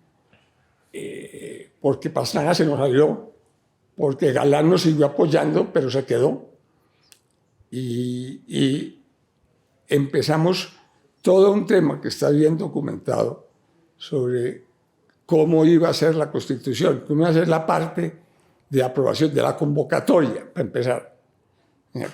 porque Pastrana se nos salió, porque Galán nos siguió apoyando, pero se quedó. Y empezamos todo un tema que está bien documentado sobre cómo iba a ser la Constitución, cómo iba a ser la parte de aprobación de la convocatoria, para empezar.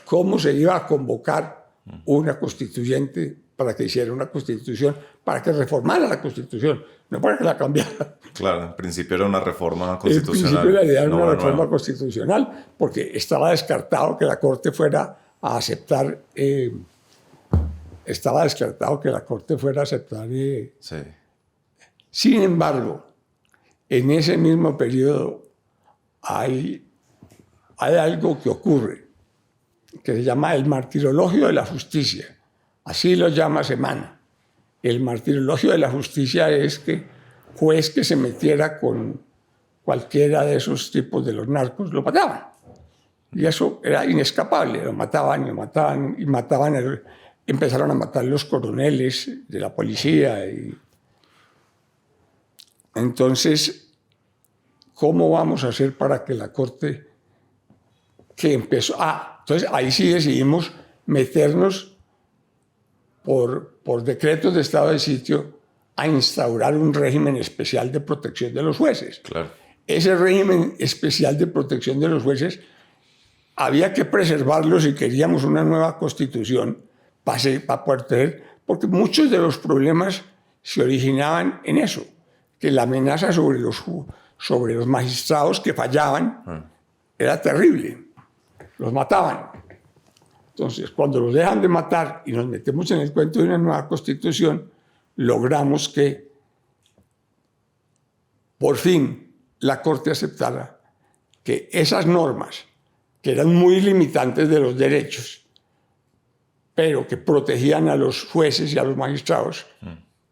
Cómo se iba a convocar una constituyente para que hiciera una Constitución, para que reformara la Constitución, no para que la cambiara. Claro, en principio era una reforma constitucional. En principio la idea era una reforma nueva. constitucional, porque estaba descartado que la Corte fuera a aceptar... estaba descartado que la Corte fuera a aceptar. Sí. Sin embargo, en ese mismo periodo hay algo que ocurre, que se llama el martirologio de la justicia. Así lo llama Semana. El martirologio de la justicia es que juez que se metiera con cualquiera de esos tipos de los narcos lo mataban. Y eso era inescapable. Lo mataban y lo mataban y mataban. Empezaron a matar los coroneles de la policía. Entonces, ¿cómo vamos a hacer para que la Corte que empezó... entonces ahí sí decidimos meternos por decretos de estado de sitio a instaurar un régimen especial de protección de los jueces. Claro. Ese régimen especial de protección de los jueces había que preservarlo si queríamos una nueva constitución para poder tener, porque muchos de los problemas se originaban en eso, que la amenaza sobre los magistrados que fallaban era terrible, los mataban. Entonces, cuando los dejan de matar y nos metemos en el cuento de una nueva constitución, logramos que por fin la Corte aceptara que esas normas, que eran muy limitantes de los derechos, pero que protegían a los jueces y a los magistrados,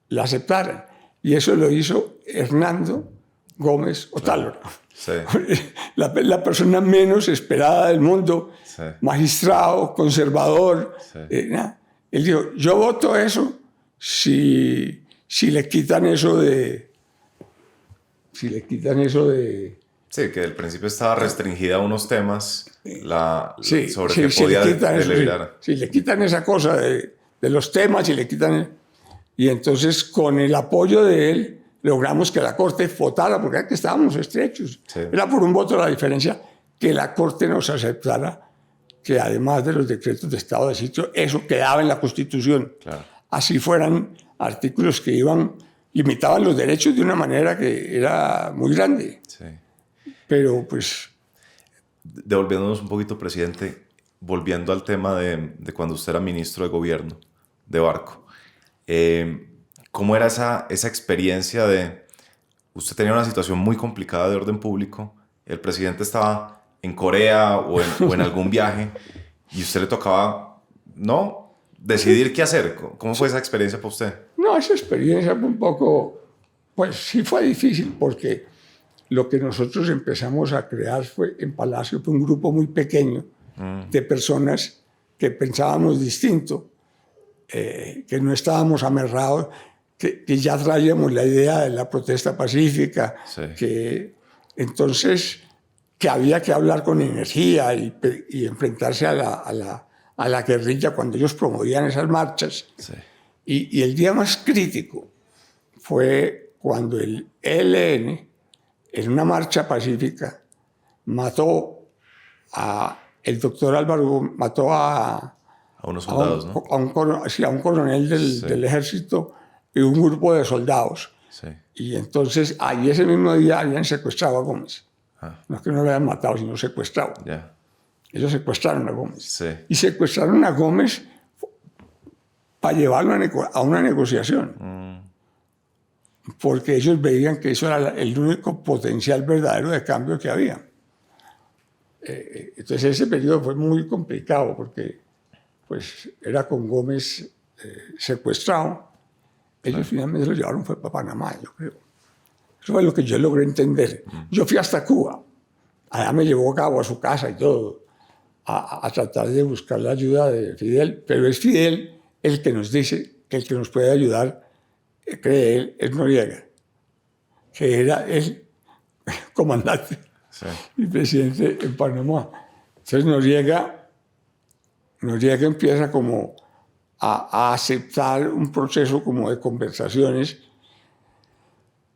la aceptaran. Y eso lo hizo Hernando Gómez Otálora. Sí. La persona menos esperada del mundo, sí. Magistrado, conservador. Sí. Él dijo, yo voto eso si le quitan eso de... Si le quitan eso de... Sí, que del principio estaba restringida a unos temas sí, sobre sí, que si podía deliberar. Si le quitan esa cosa de los temas, si le quitan... Y entonces, con el apoyo de él, logramos que la Corte votara, porque era que estábamos estrechos. Sí. Era por un voto la diferencia, que la Corte nos aceptara que además de los decretos de estado de sitio, eso quedaba en la Constitución. Claro. Así fueran artículos que limitaban los derechos de una manera que era muy grande. Sí. Pero pues... Devolviéndonos un poquito, presidente, volviendo al tema de cuando usted era ministro de gobierno de Barco. ¿Cómo era esa experiencia de... Usted tenía una situación muy complicada de orden público, el presidente estaba en Corea o en algún viaje y usted le tocaba, ¿no?, decidir qué hacer. ¿Cómo fue esa experiencia para usted? No, esa experiencia fue un poco, pues sí fue difícil porque lo que nosotros empezamos a crear fue en Palacio, fue un grupo muy pequeño de personas que pensábamos distinto, que no estábamos amarrados, que ya traíamos la idea de la protesta pacífica, Sí. que entonces que había que hablar con energía y enfrentarse a la guerrilla cuando ellos promovían esas marchas. Sí. Y el día más crítico fue cuando el ELN, en una marcha pacífica, mató el doctor Álvaro, mató a unos soldados, ¿no? a un coronel del ejército y un grupo de soldados. Sí. Y entonces, ahí ese mismo día habían secuestrado a Gómez. No es que no lo habían matado, sino secuestrado. Yeah. Ellos secuestraron a Gómez. Sí. Y secuestraron a Gómez para llevarlo a una negociación. Porque ellos veían que eso era el único potencial verdadero de cambio que había. Entonces ese periodo fue muy complicado porque pues, era con Gómez secuestrado. Ellos finalmente lo llevaron fue para Panamá, yo creo. Eso fue lo que yo logré entender. Yo fui hasta Cuba. Allá me llevó a cabo a su casa y todo, a tratar de buscar la ayuda de Fidel. Pero es Fidel el que nos dice que el que nos puede ayudar, cree él, es Noriega, que era el comandante y presidente en Panamá. Entonces Noriega empieza como a aceptar un proceso como de conversaciones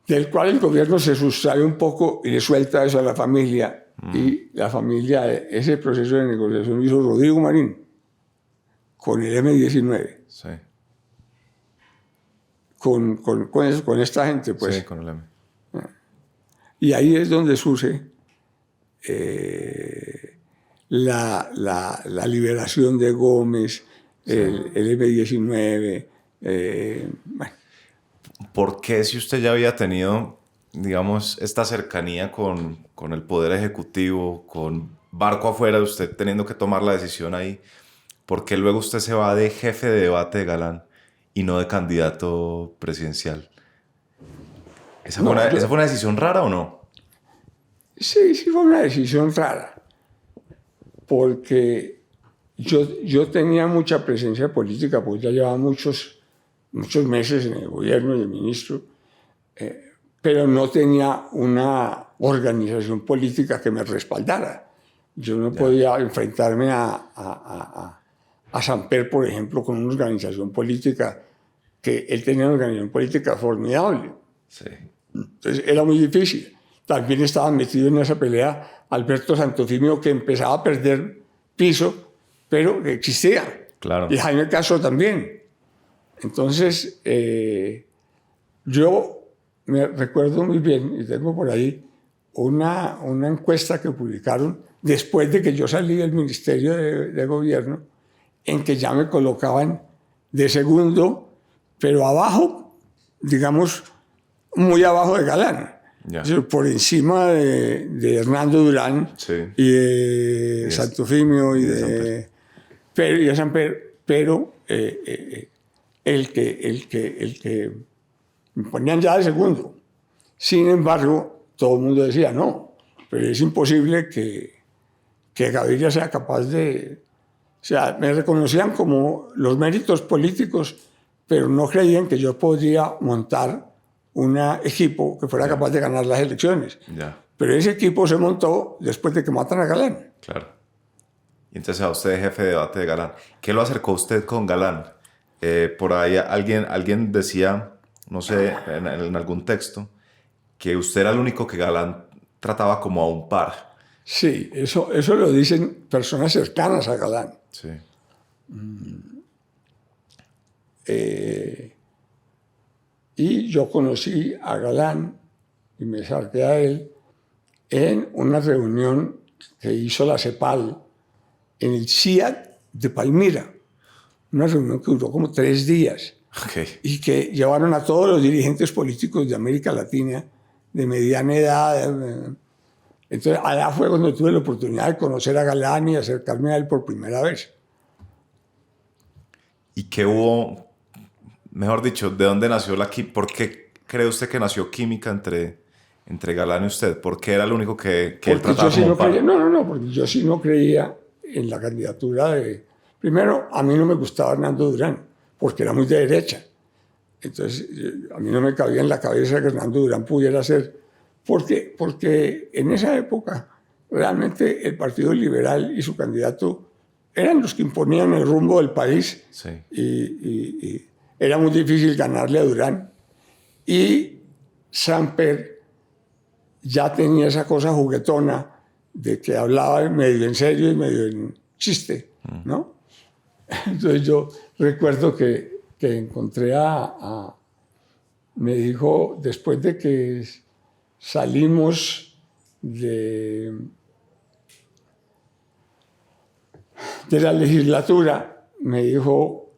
del cual el gobierno se sustrae un poco y le suelta eso a la familia. Y la familia, ese proceso de negociación hizo Rodrigo Marín con el M-19. Sí. Con esta gente, pues. Sí, con el M. Y ahí es donde surge la liberación de Gómez, el M-19. Bueno. ¿Por qué, si usted ya había tenido, digamos, esta cercanía con el Poder Ejecutivo, con barco afuera, usted teniendo que tomar la decisión ahí, por qué luego usted se va de jefe de debate de Galán y no de candidato presidencial? ¿Esa fue una decisión rara o no? Sí, sí fue una decisión rara, porque yo tenía mucha presencia política, porque ya llevaba muchos meses en el gobierno de ministro, pero no tenía una organización política que me respaldara. Yo no podía enfrentarme a Samper, por ejemplo, con una organización política, que él tenía una organización política formidable. Sí. Entonces era muy difícil. También estaba metido en esa pelea Alberto Santofimio, que empezaba a perder piso, pero que existía. Claro. Y Jaime Castro también. Entonces, yo me recuerdo muy bien, y tengo por ahí una encuesta que publicaron después de que yo salí del Ministerio de Gobierno, en que ya me colocaban de segundo, pero abajo, digamos, muy abajo de Galán. Yeah. Es decir, por encima de Hernando Durán, Sí. y de Santofimio y de Samper, pero el que me ponían ya de segundo. Sin embargo, todo el mundo decía, no, pero es imposible que Gaviria sea capaz de... O sea, me reconocían como los méritos políticos, pero no creían que yo podría montar un equipo que fuera capaz de ganar las elecciones. Pero ese equipo se montó después de que matan a Galán. Claro. Y entonces a usted jefe de debate de Galán. ¿Qué lo acercó usted con Galán? Por ahí alguien decía, no sé, en algún texto, que usted era el único que Galán trataba como a un par. Sí, eso lo dicen personas cercanas a Galán. Sí. Y yo conocí a Galán y me acerqué a él en una reunión que hizo la CEPAL en el CIAT de Palmira. Una reunión que duró como 3 días. Ok. y que llevaron a todos los dirigentes políticos de América Latina de mediana edad. Entonces, allá fue cuando tuve la oportunidad de conocer a Galán y acercarme a él por primera vez. ¿Y qué hubo, mejor dicho, de dónde nació la química? ¿Por qué cree usted que nació química entre Galán y usted? ¿Por qué era el único que él Porque trataba yo sí como no un par? creía, no, porque yo sí no creía en la candidatura de... Primero, a mí no me gustaba Hernando Durán, porque era muy de derecha. Entonces, a mí no me cabía en la cabeza que Hernando Durán pudiera ser... Porque en esa época, realmente el Partido Liberal y su candidato eran los que imponían el rumbo del país. Sí. Y era muy difícil ganarle a Durán. Y Samper ya tenía esa cosa juguetona de que hablaba medio en serio y medio en chiste, ¿no? Entonces yo recuerdo que encontré me dijo, después de que salimos de la legislatura, me dijo,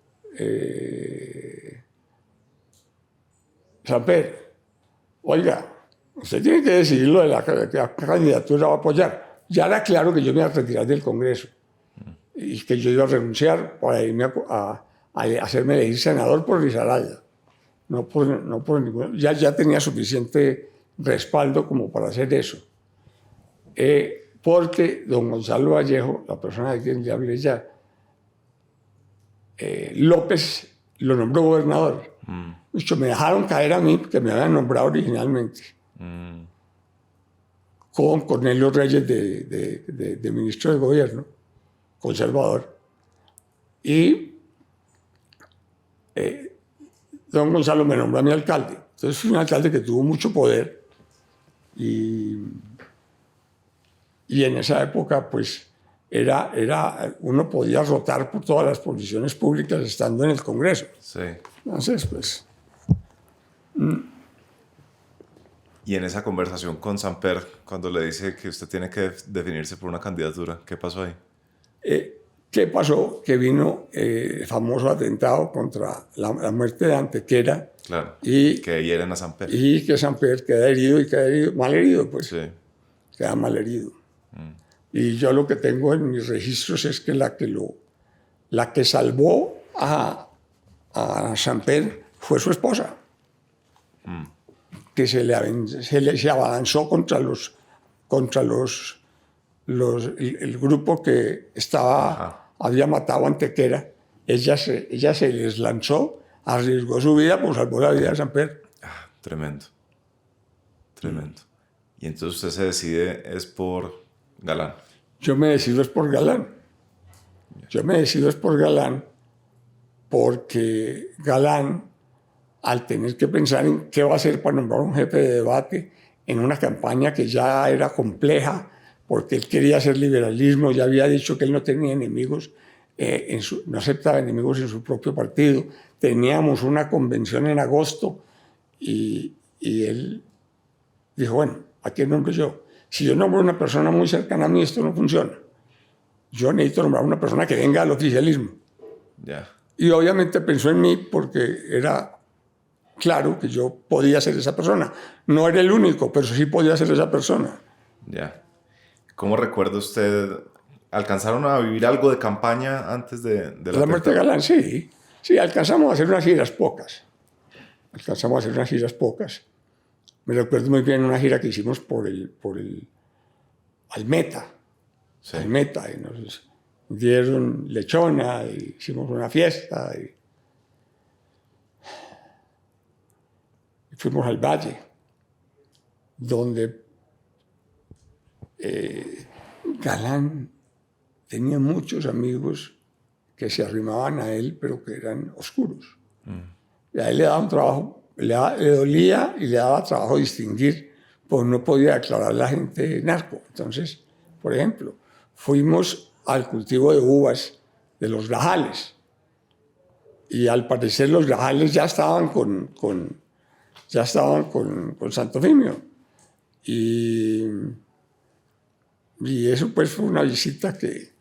Samper, oiga, usted tiene que decidir lo de la candidatura va a apoyar. Ya era claro que yo me iba a retirar del Congreso y que yo iba a renunciar para irme a hacerme elegir senador por Risaralda. No por ningún, ya tenía suficiente respaldo como para hacer eso. Porque don Gonzalo Vallejo, la persona de quien le hablé ya, López lo nombró gobernador. Me dejaron caer a mí, que me habían nombrado originalmente, con Cornelio Reyes de ministro de gobierno, conservador. Y don Gonzalo me nombró a mi alcalde. Entonces fui un alcalde que tuvo mucho poder y en esa época pues uno podía rotar por todas las posiciones públicas estando en el Congreso. Sí. Entonces pues... Y en esa conversación con Samper, cuando le dice que usted tiene que definirse por una candidatura, ¿qué pasó ahí? ¿Qué pasó? Que vino el famoso atentado contra la muerte de Antequera. Claro, Y que hieren a Samper. Y que Samper queda herido y queda herido, mal herido, pues. Sí. Queda mal herido. Y yo lo que tengo en mis registros es que la que salvó a Samper fue su esposa. Que se abalanzó contra el grupo que había matado a Antequera. Ella se les lanzó, arriesgó su vida, pues salvó la vida de Samper. Tremendo. Tremendo. Y entonces usted se decide es por Galán. Yo me decido es por Galán. Yo me decido es por Galán porque Galán, al tener que pensar en qué va a hacer para nombrar un jefe de debate en una campaña que ya era compleja, porque él quería hacer liberalismo, ya había dicho que él no tenía enemigos, no aceptaba enemigos en su propio partido. Teníamos una convención en agosto y él dijo, bueno, ¿a quién nombro yo? Si yo nombro una persona muy cercana a mí, esto no funciona. Yo necesito nombrar una persona que venga al oficialismo. Ya. Y obviamente pensó en mí porque era claro que yo podía ser esa persona. No era el único, pero sí podía ser esa persona. Ya. ¿Cómo recuerda usted? ¿Alcanzaron a vivir algo de campaña antes de la muerte de Galán? Sí. Sí, alcanzamos a hacer unas giras pocas. Me recuerdo muy bien una gira que hicimos por el Almeta. Sí. Almeta, y nos dieron lechona, y hicimos una fiesta. Y fuimos al Valle, donde Galán tenía muchos amigos que se arrimaban a él, pero que eran oscuros. Y a él le daba un trabajo, le dolía y le daba trabajo distinguir, pues no podía declarar a la gente narco. Entonces, por ejemplo, fuimos al cultivo de uvas de los Grajales, y al parecer los Grajales ya estaban con Santo Fimio. Y eso pues fue una visita que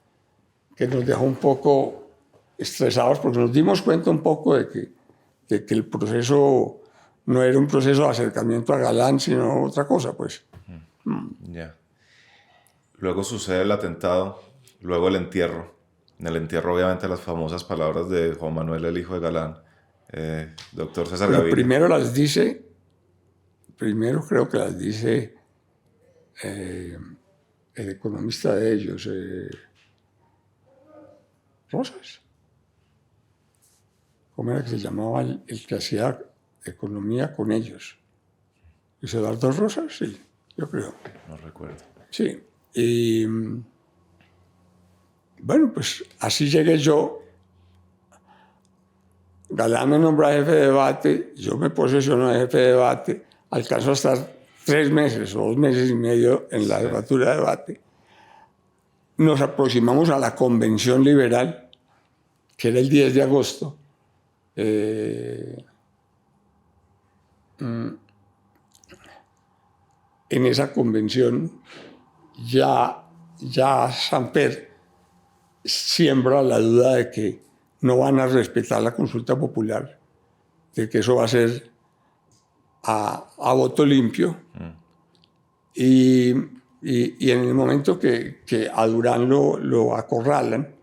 nos dejó un poco estresados, porque nos dimos cuenta un poco de de que el proceso no era un proceso de acercamiento a Galán, sino otra cosa, pues. Ya. Luego sucede el atentado, luego el entierro. En el entierro, obviamente, las famosas palabras de Juan Manuel, el hijo de Galán, doctor César Pero Gaviria. primero creo que las dice el economista de ellos, Rosas. ¿Cómo era que se llamaba el que hacía economía con ellos? ¿Es Eduardo Rosas? Sí, yo creo. No recuerdo. Sí. Y bueno, pues así llegué yo. Galán me nombra jefe de debate, yo me posesiono de jefe de debate, alcanzo a estar 3 meses o 2 meses y medio en la jefatura de debate. Nos aproximamos a la convención liberal, que era el 10 de agosto. En esa convención ya Samper siembra la duda de que no van a respetar la consulta popular, de que eso va a ser a voto limpio. Y en el momento que a Durán lo acorralan,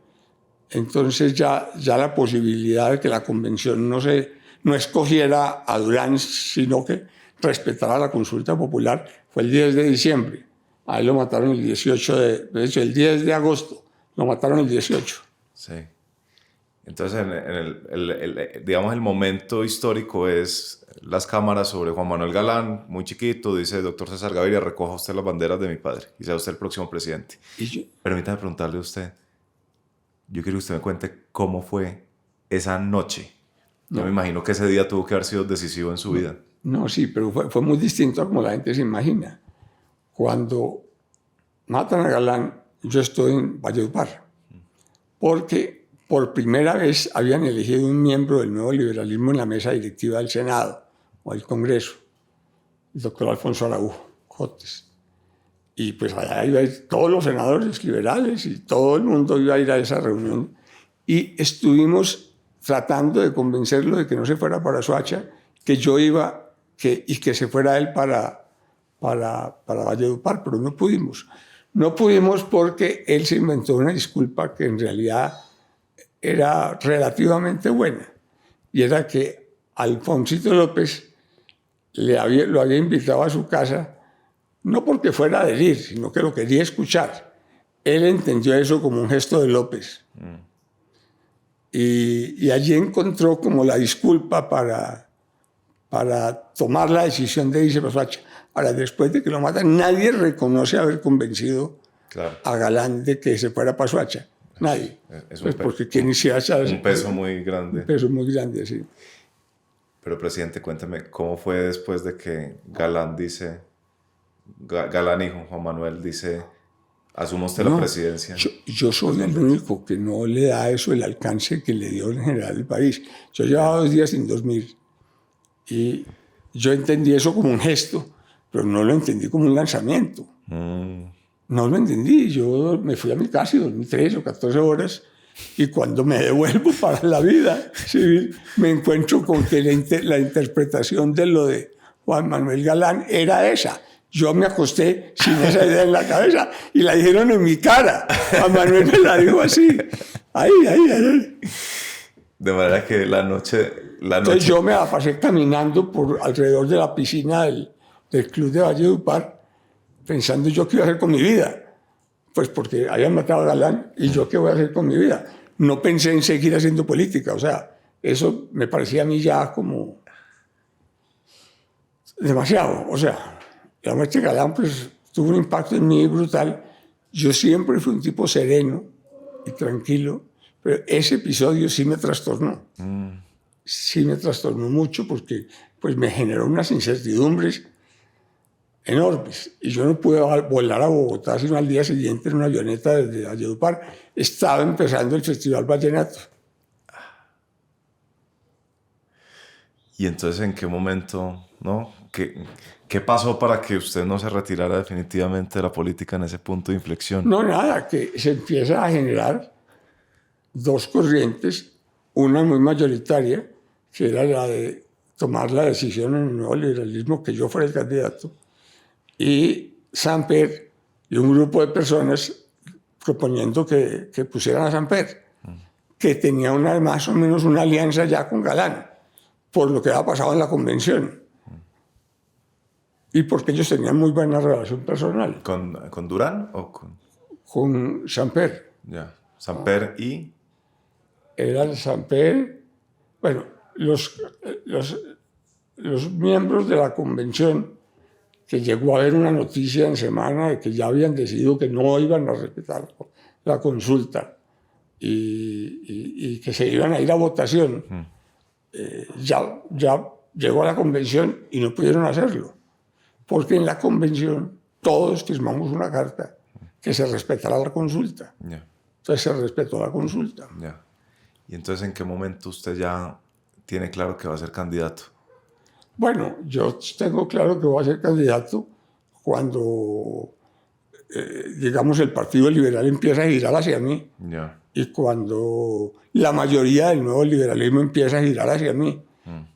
entonces ya la posibilidad de que la convención no escogiera a Durán, sino que respetara la consulta popular, fue el 10 de diciembre. A él lo mataron el 18 de hecho, el 10 de agosto, lo mataron el 18. Sí. Entonces, digamos, el momento histórico es las cámaras sobre Juan Manuel Galán, muy chiquito, dice doctor César Gaviria, recoja usted las banderas de mi padre y sea usted el próximo presidente. Permítame preguntarle a usted, yo quiero que usted me cuente cómo fue esa noche. Yo me imagino que ese día tuvo que haber sido decisivo en su vida. No, sí, pero fue muy distinto a como la gente se imagina. Cuando matan a Galán, yo estoy en Valledupar, porque por primera vez habían elegido un miembro del nuevo liberalismo en la mesa directiva del Senado o del Congreso, el doctor Alfonso Araujo Jotes. Y pues allá iba a ir todos los senadores liberales y todo el mundo iba a ir a esa reunión. Y estuvimos tratando de convencerlo de que no se fuera para Soacha, que yo iba y que se fuera él para Valledupar, pero no pudimos. No pudimos porque él se inventó una disculpa que en realidad era relativamente buena, y era que Alfonsito López lo había invitado a su casa, no porque fuera a adherir, sino que lo quería escuchar. Él entendió eso como un gesto de López. Y allí encontró como la disculpa para tomar la decisión de irse para Soacha. Ahora, después de que lo matan, nadie reconoce haber convencido a Galán de que se fuera para Soacha. Nadie. Porque quien hiciera un peso muy grande. Un peso muy grande, sí. Pero, presidente, cuéntame, ¿cómo fue después de que Galán dice, Galán hijo, Juan Manuel, dice, asuma usted la presidencia? Yo soy el único que no le da eso el alcance que le dio en general el país. Yo llevaba 2 días sin dormir y yo entendí eso como un gesto, pero no lo entendí como un lanzamiento. No lo entendí. Yo me fui a mi casa y dormí 13 o 14 horas. Y cuando me devuelvo para la vida civil, me encuentro con que la interpretación de lo de Juan Manuel Galán era esa. Yo me acosté sin esa idea en la cabeza y la dijeron en mi cara. Juan Manuel me la dijo así. Ahí. De manera que la noche... Entonces yo me la pasé caminando por alrededor de la piscina del club de Valledupar, pensando yo qué iba a hacer con mi vida. Pues porque habían matado a Galán y yo qué voy a hacer con mi vida. No pensé en seguir haciendo política. O sea, eso me parecía a mí ya como demasiado. O sea, la muerte de Galán pues tuvo un impacto en mí brutal. Yo siempre fui un tipo sereno y tranquilo, pero ese episodio sí me trastornó. Sí me trastornó mucho porque pues me generó unas incertidumbres enormes. Y yo no pude volar a Bogotá sino al día siguiente en una avioneta desde Valledupar. Estaba empezando el Festival Vallenato. ¿Y entonces en qué momento, no? ¿Qué pasó para que usted no se retirara definitivamente de la política en ese punto de inflexión? No, nada, que se empieza a generar 2 corrientes, una muy mayoritaria, que era la de tomar la decisión en el nuevo liberalismo que yo fuera el candidato, y Samper y un grupo de personas proponiendo que pusieran a Samper, que tenía más o menos una alianza ya con Galán, por lo que había pasado en la convención, y porque ellos tenían muy buena relación personal. ¿Con Durán o con...? Con Samper. Ya, Samper y... Eran Samper, bueno, los miembros de la convención, que llegó a haber una noticia en semana de que ya habían decidido que no iban a respetar la consulta y que se iban a ir a votación, ya llegó a la convención y no pudieron hacerlo, porque en la convención todos firmamos una carta que se respetara la consulta. Ya. Entonces se respetó la consulta. Ya. ¿Y entonces en qué momento usted ya tiene claro que va a ser candidato? Bueno, yo tengo claro que voy a ser candidato cuando, digamos, el Partido Liberal empieza a girar hacia mí, Ya. y cuando la mayoría del nuevo liberalismo empieza a girar hacia mí.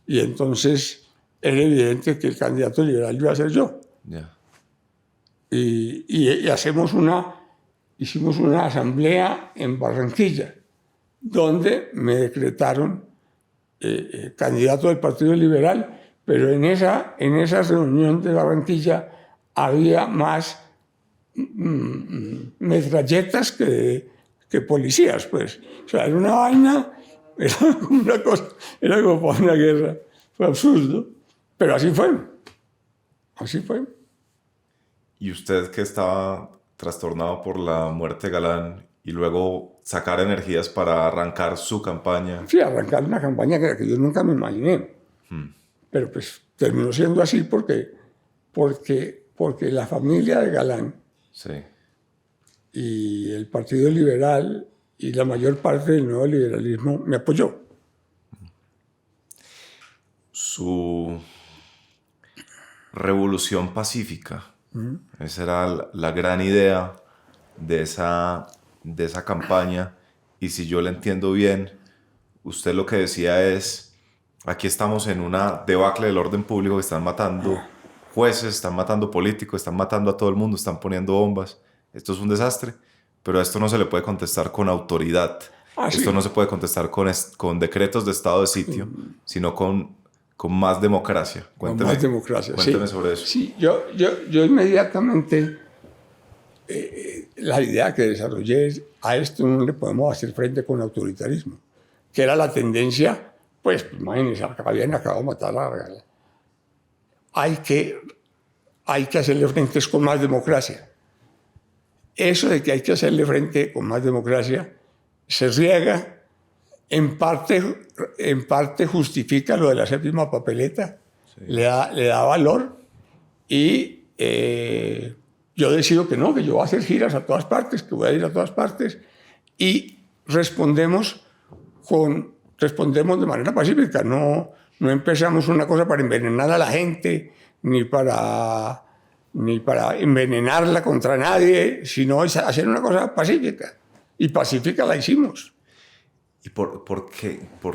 Y entonces era evidente que el candidato liberal iba a ser yo. Ya. Y hicimos una asamblea en Barranquilla, donde me decretaron candidato del Partido Liberal, pero en esa reunión de Barranquilla había más metralletas que policías, pues. O sea, era una vaina, era como una cosa, era como para una guerra. Fue absurdo, pero así fue. Así fue. ¿Y usted, que estaba trastornado por la muerte de Galán, y luego sacar energías para arrancar su campaña? Sí, arrancar una campaña que yo nunca me imaginé. Pero pues terminó siendo así porque la familia de Galán, Sí. y el Partido Liberal y la mayor parte del nuevo liberalismo me apoyó. Su revolución pacífica, esa era la gran idea de esa campaña. Y si yo le entiendo bien, usted lo que decía es: aquí estamos en una debacle del orden público, que están matando jueces, están matando políticos, están matando a todo el mundo, están poniendo bombas. Esto es un desastre, pero a esto no se le puede contestar con autoridad. Esto no se puede contestar con decretos de estado de sitio, sino con más democracia. Cuénteme, con más democracia. Cuénteme Sí. sobre eso. Sí, yo inmediatamente, la idea que desarrollé es: a esto no le podemos hacer frente con autoritarismo, que era la tendencia, pues imagínense, habían acabado de matar a Galán. Hay que hacerle frente con más democracia. Eso de que hay que hacerle frente con más democracia se riega, en parte justifica lo de la séptima papeleta, sí. le da valor, y yo decido que no, que yo voy a hacer giras a todas partes, que voy a ir a todas partes, y respondemos de manera pacífica, no empezamos una cosa para envenenar a la gente, ni para envenenarla contra nadie, sino hacer una cosa pacífica. Y pacífica la hicimos. ¿Y por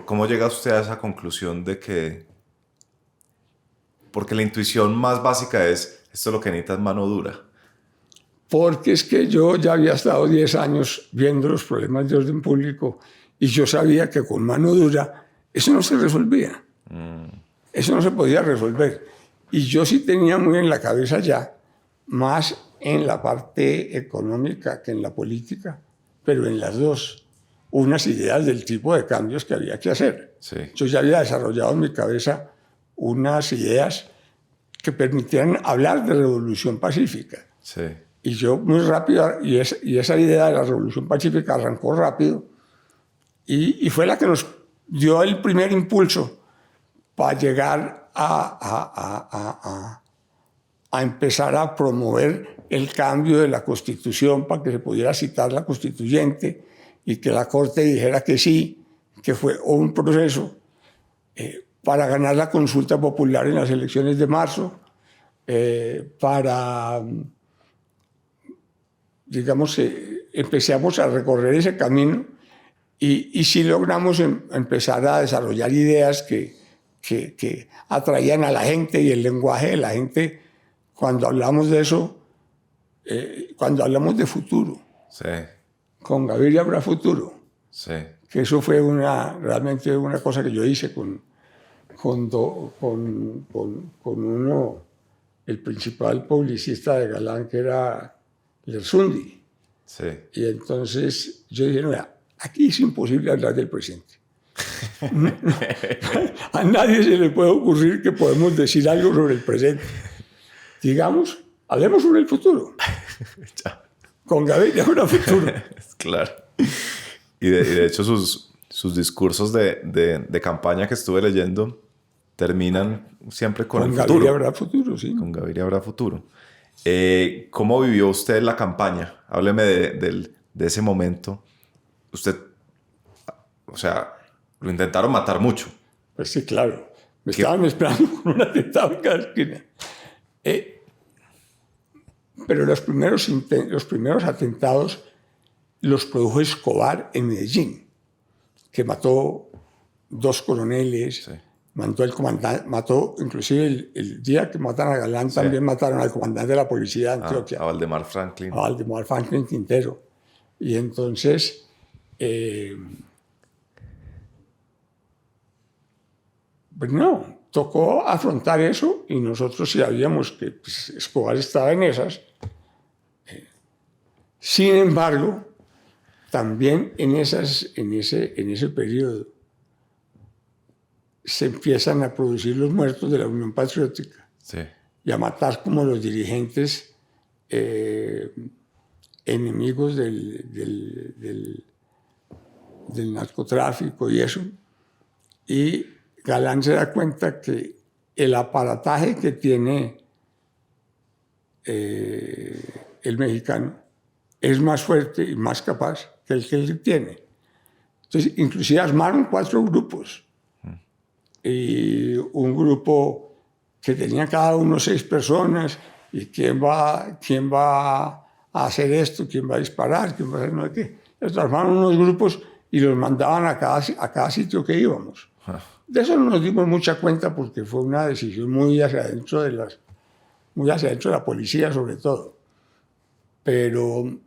cómo llega usted a esa conclusión de que... Porque la intuición más básica es: esto lo que necesita es mano dura? Porque es que yo ya había estado 10 años viendo los problemas de orden público, y yo sabía que con mano dura eso no se resolvía. Eso no se podía resolver. Y yo sí tenía muy en la cabeza ya, más en la parte económica que en la política, pero en las dos, unas ideas del tipo de cambios que había que hacer. Sí. Yo ya había desarrollado en mi cabeza unas ideas que permitieran hablar de revolución pacífica. Sí. Y yo muy rápido, y esa idea de la revolución pacífica arrancó rápido, y fue la que nos dio el primer impulso para llegar a empezar a promover el cambio de la Constitución, para que se pudiera citar la constituyente y que la Corte dijera que sí, que fue un proceso para ganar la consulta popular en las elecciones de marzo, digamos, empezamos a recorrer ese camino, Y sí logramos empezar a desarrollar ideas que atraían a la gente y el lenguaje de la gente cuando hablamos de eso, cuando hablamos de futuro. Sí. Con Gaviria habrá futuro. Sí. Que eso fue realmente una cosa que yo hice con uno, el principal publicista de Galán, que era Lersundi. Sí. Y entonces yo dije, no, aquí es imposible hablar del presente. A nadie se le puede ocurrir que podemos decir algo sobre el presente. Digamos, hablemos sobre el futuro. Con Gaviria habrá futuro. Claro. Y de hecho sus discursos de campaña que estuve leyendo terminan siempre con el futuro. Con Gaviria habrá futuro, sí. Con Gaviria habrá futuro. ¿Cómo vivió usted la campaña? Hábleme de ese momento. Usted, o sea, lo intentaron matar mucho. Pues sí, claro. Me estaban esperando con un atentado en cada esquina. Pero los primeros atentados los produjo Escobar en Medellín, que mató 2 coroneles, Sí. mató inclusive el día que matan a Galán, Sí. también mataron al comandante de la policía de Antioquia, A Valdemar Franklin. a Valdemar Franklin Quintero. Y entonces, pues no, tocó afrontar eso y nosotros sabíamos que pues, Escobar estaba en esas. Sin embargo, también en ese periodo se empiezan a producir los muertos de la Unión Patriótica. Sí. Y a matar como los dirigentes enemigos del narcotráfico y eso. Y Galán se da cuenta que el aparataje que tiene el mexicano es más fuerte y más capaz que el que él tiene. Entonces, inclusive armaron 4 grupos. Y un grupo que tenía cada uno 6 personas, y quién va a hacer esto, quién va a disparar, quién va a hacer no sé qué. Entonces armaron unos grupos y los mandaban a cada sitio que íbamos. De eso no nos dimos mucha cuenta porque fue una decisión muy hacia adentro de la policía sobre todo. Pero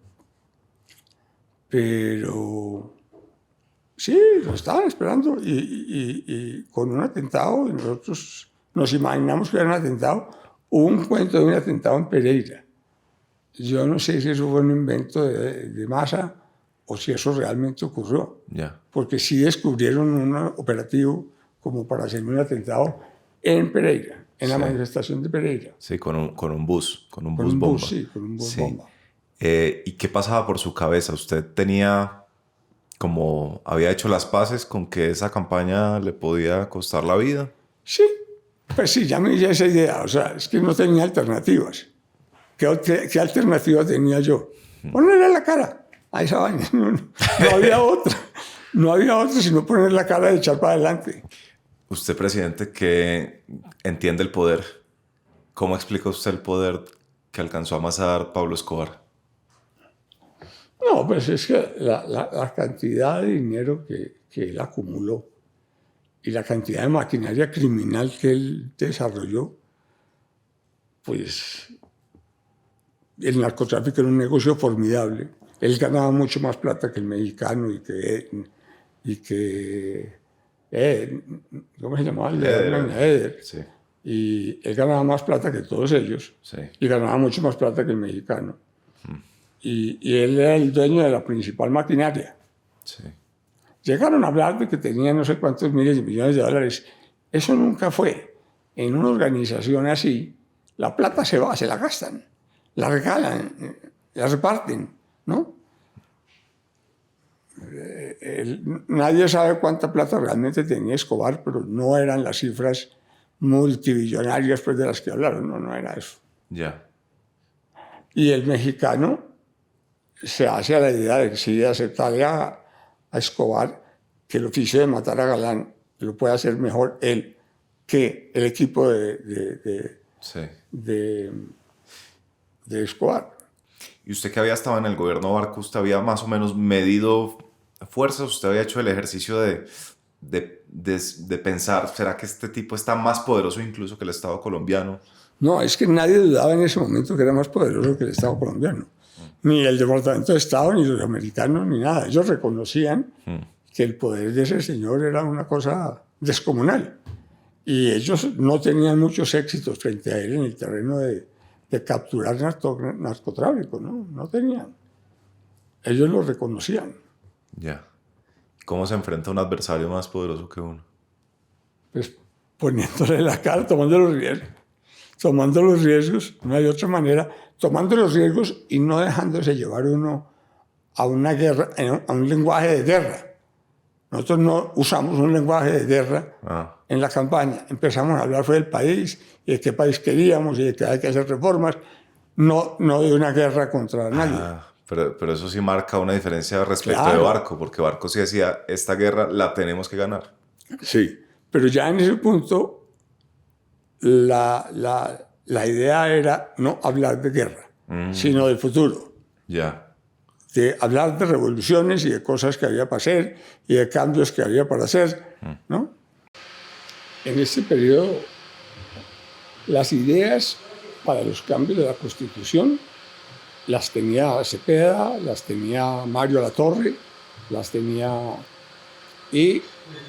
sí, lo estaban esperando y con un atentado, y nosotros nos imaginamos que era un atentado. Hubo un cuento de un atentado en Pereira. Yo no sé si eso fue un invento de masa o si eso realmente ocurrió. Yeah. Porque sí descubrieron un operativo como para hacer un atentado en Pereira, en la manifestación de Pereira. Sí, con un bus bomba. Sí, con un bus bomba. ¿Y qué pasaba por su cabeza? ¿Usted había hecho las paces con que esa campaña le podía costar la vida? Sí, pues sí, ya me hice esa idea. O sea, es que no tenía alternativas. ¿Qué alternativa tenía yo? Ponerle la cara a esa vaina. No había otra. No había otra sino poner la cara y echar para adelante. Usted, presidente, que entiende el poder, ¿cómo explica usted el poder que alcanzó a amasar Pablo Escobar? No, pues es que la cantidad de dinero que él acumuló y la cantidad de maquinaria criminal que él desarrolló, pues el narcotráfico era un negocio formidable. Él ganaba mucho más plata que el mexicano y que ¿cómo se llamaba? Eder. Sí. Y él ganaba más plata que todos ellos. Sí. Y ganaba mucho más plata que el mexicano. Y él era el dueño de la principal maquinaria. Sí. Llegaron a hablar de que tenía no sé cuántos miles de millones de dólares. Eso nunca fue. En una organización así, la plata se va, se la gastan, la regalan, la reparten, ¿no? Nadie sabe cuánta plata realmente tenía Escobar, pero no eran las cifras multibillonarias pues, de las que hablaron, no era eso. Ya. Y el mexicano se hace a la idea de que si aceptarle a Escobar que el oficio de matar a Galán lo puede hacer mejor él que el equipo de Escobar. ¿Y usted que había estado en el gobierno Barco, usted había más o menos medido fuerzas usted había hecho el ejercicio de pensar, ¿será que este tipo está más poderoso incluso que el Estado colombiano? No, es que nadie dudaba en ese momento que era más poderoso que el Estado colombiano. Ni el Departamento de Estado, ni los americanos, ni nada. Ellos reconocían que el poder de ese señor era una cosa descomunal. Y ellos no tenían muchos éxitos frente a él en el terreno de capturar narcotráfico, ¿no? No tenían. Ellos lo reconocían. Ya. ¿Cómo se enfrenta a un adversario más poderoso que uno? Pues poniéndole la cara, tomando los riesgos. Tomando los riesgos, no hay otra manera. Tomando los riesgos y no dejándose llevar uno a una guerra, a un lenguaje de guerra. Nosotros no usamos un lenguaje de guerra en la campaña. Empezamos a hablar del país y de qué país queríamos y de que hay que hacer reformas, no de una guerra contra nadie. Pero eso sí marca una diferencia respecto de Barco, porque Barco sí decía, esta guerra la tenemos que ganar. Sí, pero ya en ese punto la idea era no hablar de guerra, sino del futuro. Ya. De hablar de revoluciones y de cosas que había para hacer y de cambios que había para hacer, ¿no? En este periodo, las ideas para los cambios de la Constitución las tenía Cepeda, las tenía Mario Latorre, las tenía... Y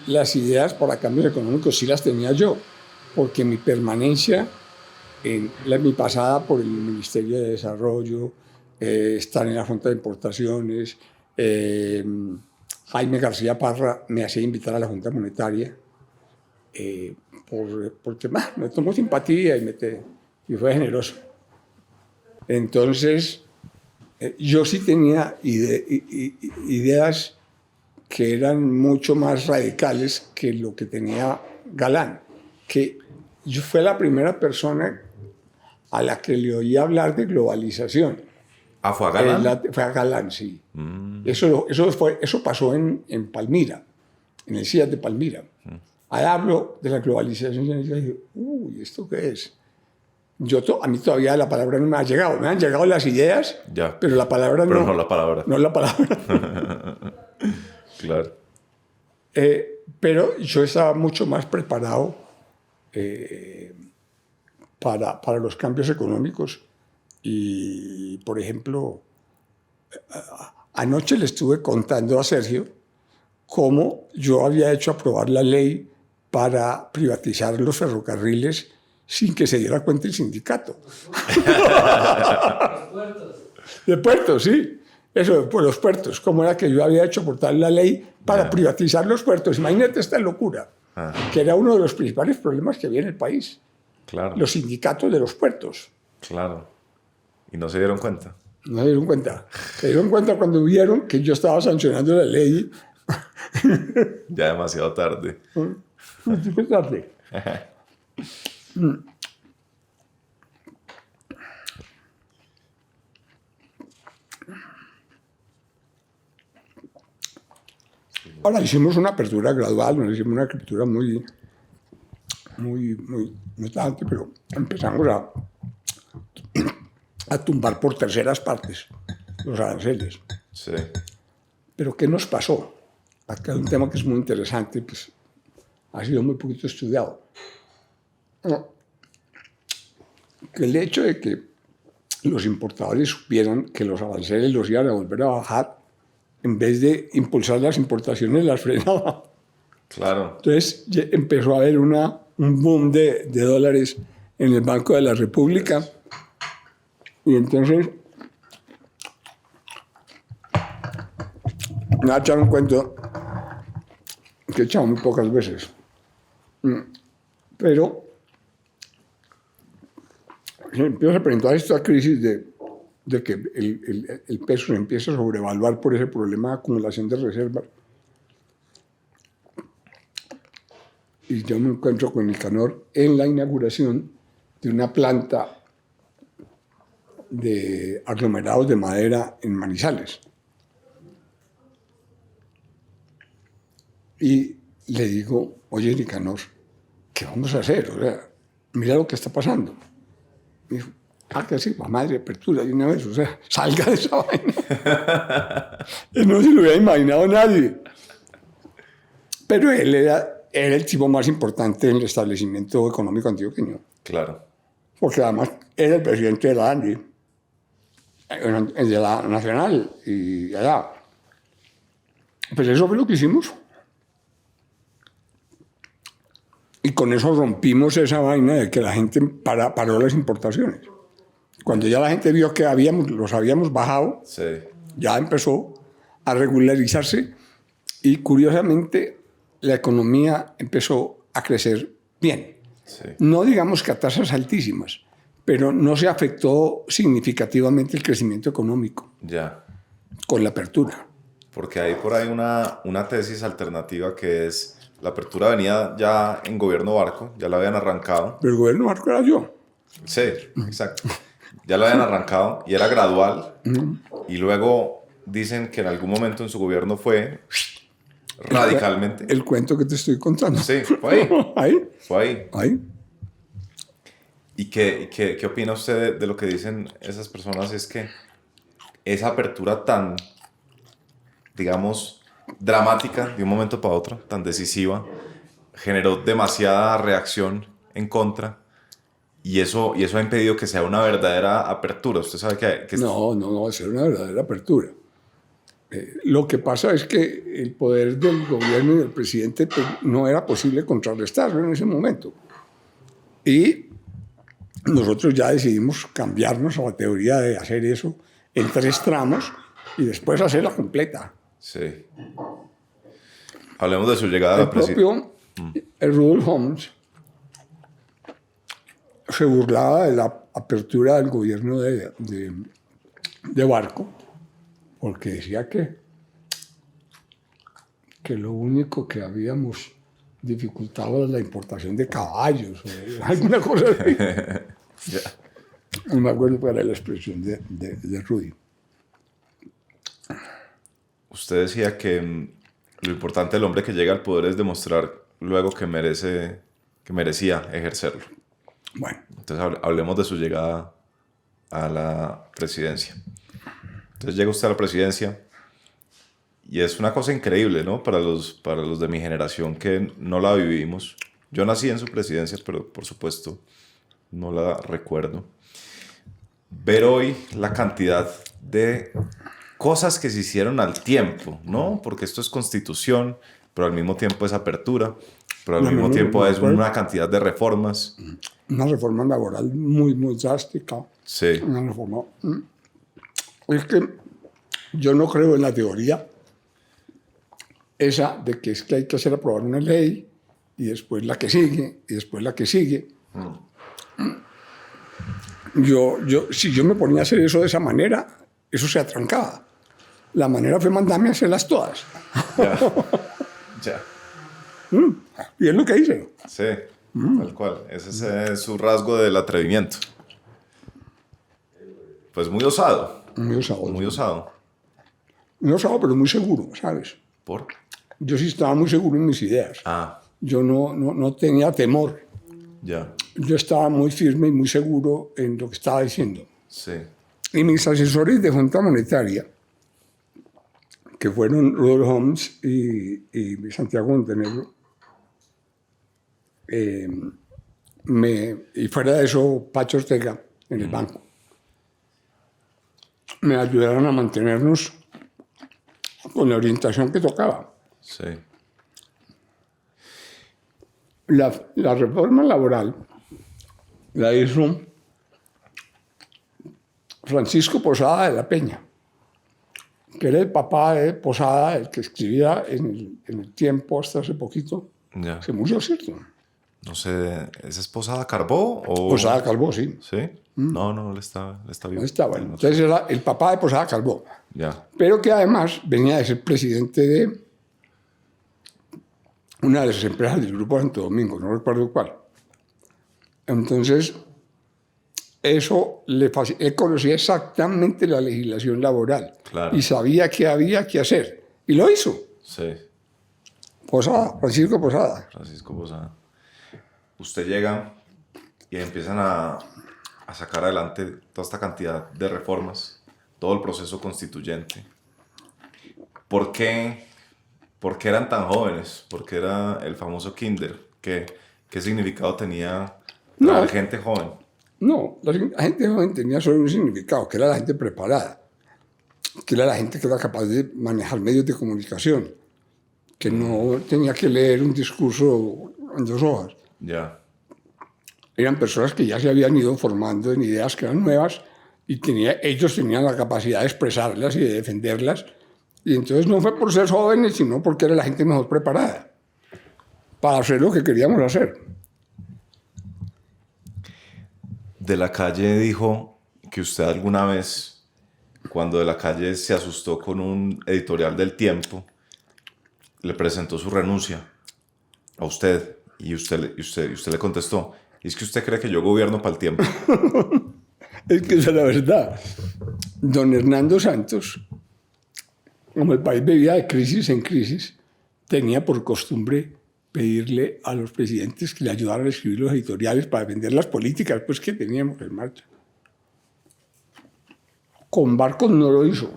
las ideas para cambios económicos sí las tenía yo, porque mi permanencia, mi pasada por el Ministerio de Desarrollo, estar en la Junta de Importaciones, Jaime García Parra me hacía invitar a la Junta Monetaria, porque me tomó simpatía y fue generoso. Entonces, yo sí tenía ideas que eran mucho más radicales que lo que tenía Galán, que yo fue la primera persona a la que le oí hablar de globalización. ¿Fue a Galán? Fue a Galán, sí. Eso pasó en Palmira, en el CIAT de Palmira. Ahí hablo de la globalización y yo dije, uy, ¿esto qué es? A mí todavía la palabra no me ha llegado. Me han llegado las ideas, ya, pero la palabra no. Pero no la palabra. No la palabra. Claro. Pero yo estaba mucho más preparado para los cambios económicos. Y, por ejemplo, anoche le estuve contando a Sergio cómo yo había hecho aprobar la ley para privatizar los ferrocarriles sin que se diera cuenta el sindicato. ¿Los puertos? De puertos, sí. Eso, por los puertos. Cómo era que yo había hecho aportar la ley para privatizar los puertos. Imagínate esta locura, que era uno de los principales problemas que había en el país. Claro. Los sindicatos de los puertos. Claro. ¿Y no se dieron cuenta? No se dieron cuenta. Se dieron cuenta cuando vieron que yo estaba sancionando la ley. Ya demasiado tarde. ¿Qué tarde? Ahora hicimos una apertura gradual, no hicimos una apertura muy no tanto, pero empezamos a tumbar por terceras partes los aranceles. Sí. Pero ¿qué nos pasó? Acá hay un tema que es muy interesante, pues ha sido muy poquito estudiado. Que el hecho de que los importadores supieran que los aranceles los iban a volver a bajar, en vez de impulsar las importaciones, las frenaba. Claro. Entonces empezó a haber un boom de dólares en el Banco de la República. Y entonces me ha echado un cuento que he echado muy pocas veces. Pero se empieza a presentar esta crisis de que el peso se empieza a sobrevaluar por ese problema de acumulación de reservas. Y yo me encuentro con Nicanor en la inauguración de una planta de aglomerados de madera en Manizales. Y le digo, oye, Nicanor, ¿qué vamos a hacer? O sea, mira lo que está pasando. Me dijo, Que sí, madre, apertura de una vez, o sea, salga de esa vaina. Y no se lo hubiera imaginado nadie. Pero él era el tipo más importante en el establecimiento económico antioqueño. Claro. Porque además era el presidente de la ANDI, el de la Nacional y allá. Pues eso fue lo que hicimos. Y con eso rompimos esa vaina de que la gente paró las importaciones. Cuando ya la gente vio que los habíamos bajado, Sí. ya empezó a regularizarse y curiosamente la economía empezó a crecer bien. Sí. No digamos que a tasas altísimas, pero no se afectó significativamente el crecimiento económico Ya. con la apertura. Porque hay por ahí una tesis alternativa que es la apertura venía ya en gobierno Barco, ya la habían arrancado. Pero el gobierno Marco era yo. Sí, exacto. Ya la habían arrancado y era gradual. Y luego dicen que en algún momento en su gobierno fue radicalmente. El cuento que te estoy contando. Sí, fue ahí. Ahí. Fue ahí. Ahí. ¿Y qué opina usted de lo que dicen esas personas? Es que esa apertura tan, digamos, dramática de un momento para otro, tan decisiva, generó demasiada reacción en contra y eso ha impedido que sea una verdadera apertura. Usted sabe que No, es una verdadera apertura. Lo que pasa es que el poder del gobierno y del presidente pues, no era posible contrarrestarlo en ese momento. Y nosotros ya decidimos cambiarnos a la teoría de hacer eso en 3 tramos y después hacerla completa. Sí. Hablemos de su llegada a la El presidencia. propio Rudolf Holmes se burlaba de la apertura del gobierno de Barco, porque decía que lo único que habíamos dificultado era la importación de caballos o alguna cosa así. Ya. No me acuerdo cuál era la expresión de Rudy. Usted decía que lo importante del hombre que llega al poder es demostrar luego que merecía ejercerlo. Bueno, Entonces hablemos de su llegada a la presidencia. Entonces llega usted a la presidencia y es una cosa increíble, ¿no? Para los de mi generación que no la vivimos. Yo nací en su presidencia, pero por supuesto no la recuerdo. Ver hoy la cantidad de cosas que se hicieron al tiempo, ¿no? Porque esto es constitución, pero al mismo tiempo es apertura, pero al mismo tiempo es una cantidad de reformas. una reforma laboral muy, muy drástica. Sí. Una reforma. Es que yo no creo en la teoría esa de que es que hay que hacer aprobar una ley y después la que sigue y después la que sigue. Si yo me ponía a hacer eso de esa manera, eso se atrancaba. La manera fue mandarme a hacerlas todas. Ya. Y es lo que hice. Sí, tal cual. Ese es su rasgo del atrevimiento. Pues muy osado. Muy osado. Muy osado. Muy osado, pero muy seguro, ¿sabes? ¿Por? Yo sí estaba muy seguro en mis ideas. Ah, Yo no tenía temor. ya. Yo estaba muy firme y muy seguro en lo que estaba diciendo. Sí. Y mis asesores de Junta Monetaria, que fueron Rudolf Holmes y Santiago Montenegro, y fuera de eso, Pacho Ortega, en el banco, me ayudaron a mantenernos con la orientación que tocaba. Sí. La reforma laboral la hizo Francisco Posada de la Peña, que era el papá de Posada, el que escribía en el Tiempo hasta hace poquito. Ya. Se murió, ¿cierto? No sé, ¿esa es Posada Carbó o...? Posada Calvó, sí. ¿Sí? No, él está vivo. No estaba. Entonces era el papá de Posada Calvó. Ya. Pero que además venía de ser presidente de una de las empresas del Grupo Santo Domingo, no recuerdo cuál. Entonces, eso él conocía exactamente la legislación laboral. Claro. Y sabía qué había que hacer. Y lo hizo. Sí. Posada, Francisco Posada. Francisco Posada. Usted llega y empiezan a a sacar adelante toda esta cantidad de reformas, todo el proceso constituyente. ¿Por qué eran tan jóvenes? ¿Por qué era el famoso kinder? ¿Qué significado tenía No, traer gente joven? no, la gente joven tenía solo un significado, que era la gente preparada, que era la gente que era capaz de manejar medios de comunicación, que no tenía que leer un discurso en 2 hojas. Ya. Eran personas que ya se habían ido formando en ideas que eran nuevas y ellos tenían la capacidad de expresarlas y de defenderlas. Y entonces no fue por ser jóvenes, sino porque era la gente mejor preparada para hacer lo que queríamos hacer. De la Calle dijo que usted alguna vez, cuando De la Calle se asustó con un editorial del Tiempo, le presentó su renuncia a usted y usted le contestó, es que usted cree que yo gobierno para el Tiempo. Es que esa es la verdad. Don Hernando Santos, como el país vivía de crisis en crisis, tenía por costumbre pedirle a los presidentes que le ayudaran a escribir los editoriales para defender las políticas pues, que teníamos en marcha. Con Barcos no lo hizo.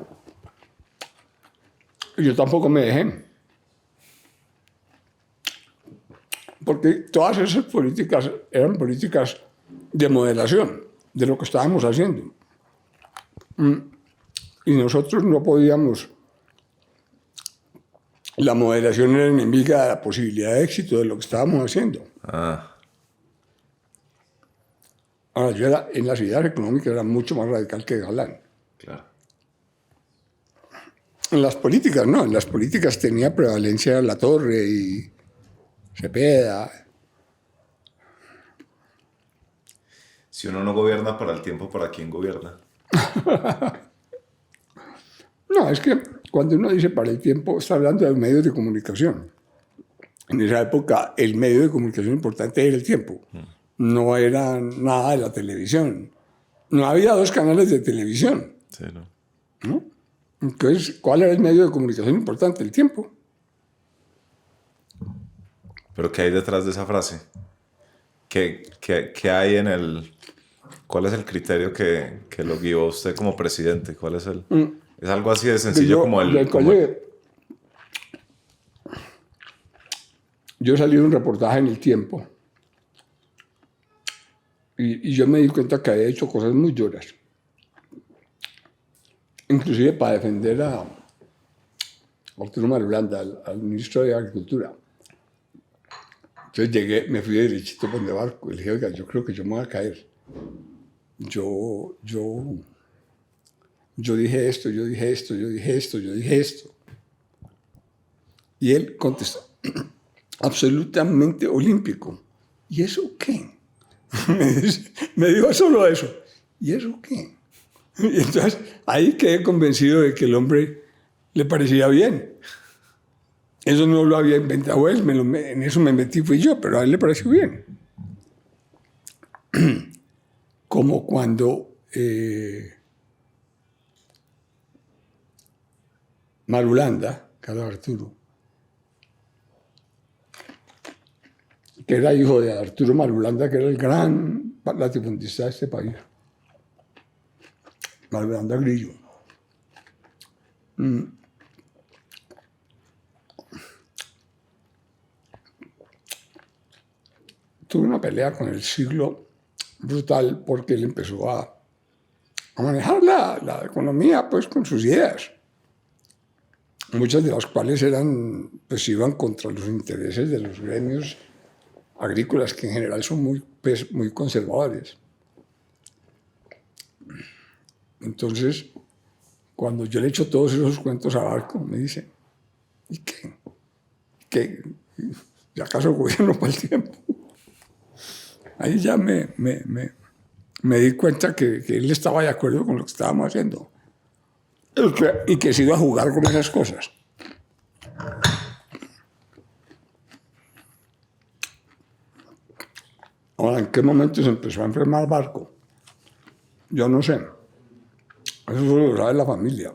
Yo tampoco me dejé. Porque todas esas políticas eran políticas de moderación de lo que estábamos haciendo. Y nosotros no podíamos. La moderación era enemiga de la posibilidad de éxito de lo que estábamos haciendo. Ah, Ahora, yo en las ideas económicas era mucho más radical que Galán. claro. En las políticas no, en las políticas tenía prevalencia Latorre y Cepeda. Si uno no gobierna para el Tiempo, ¿para quién gobierna? No, es que cuando uno dice para el Tiempo, está hablando de medios de comunicación. En esa época, el medio de comunicación importante era el Tiempo. No era nada de la televisión. No había 2 canales de televisión. Sí, ¿no? ¿No? Entonces, ¿cuál era el medio de comunicación importante? El Tiempo. Pero ¿qué hay detrás de esa frase? ¿Qué hay en el... ¿Cuál es el criterio que lo guió a usted como presidente? ¿Cuál es el...? Es algo así de sencillo Yo salí de un reportaje en El Tiempo y yo me di cuenta que había hecho cosas muy duras. Inclusive para defender a Arturo Marulanda, al ministro de Agricultura. Entonces me fui derechito por donde Barco y le dije, oiga, yo creo que yo me voy a caer. Yo dije esto, yo dije esto, yo dije esto, yo dije esto. Y él contestó, absolutamente olímpico. ¿Y eso qué? Me dijo solo eso. ¿Y eso qué? Y entonces ahí quedé convencido de que el hombre le parecía bien. Eso no lo había inventado él, en eso me metí fui yo, pero a él le pareció bien. Como cuando Marulanda, Carlos Arturo, que era hijo de Arturo Marulanda, que era el gran latifundista de este país. Marulanda Grillo. Tuve una pelea con el Siglo brutal porque él empezó a manejar la economía pues, con sus ideas, muchas de las cuales pues, iban contra los intereses de los gremios agrícolas, que en general son muy conservadores. Entonces, cuando yo le echo todos esos cuentos a Barco, me dice, ¿y qué? ¿Y acaso gobierno para el Tiempo? Ahí ya me di cuenta que él estaba de acuerdo con lo que estábamos haciendo y que se iba a jugar con esas cosas. Ahora, ¿en qué momento se empezó a enfermar Barco? Yo no sé. Eso solo lo sabe la familia.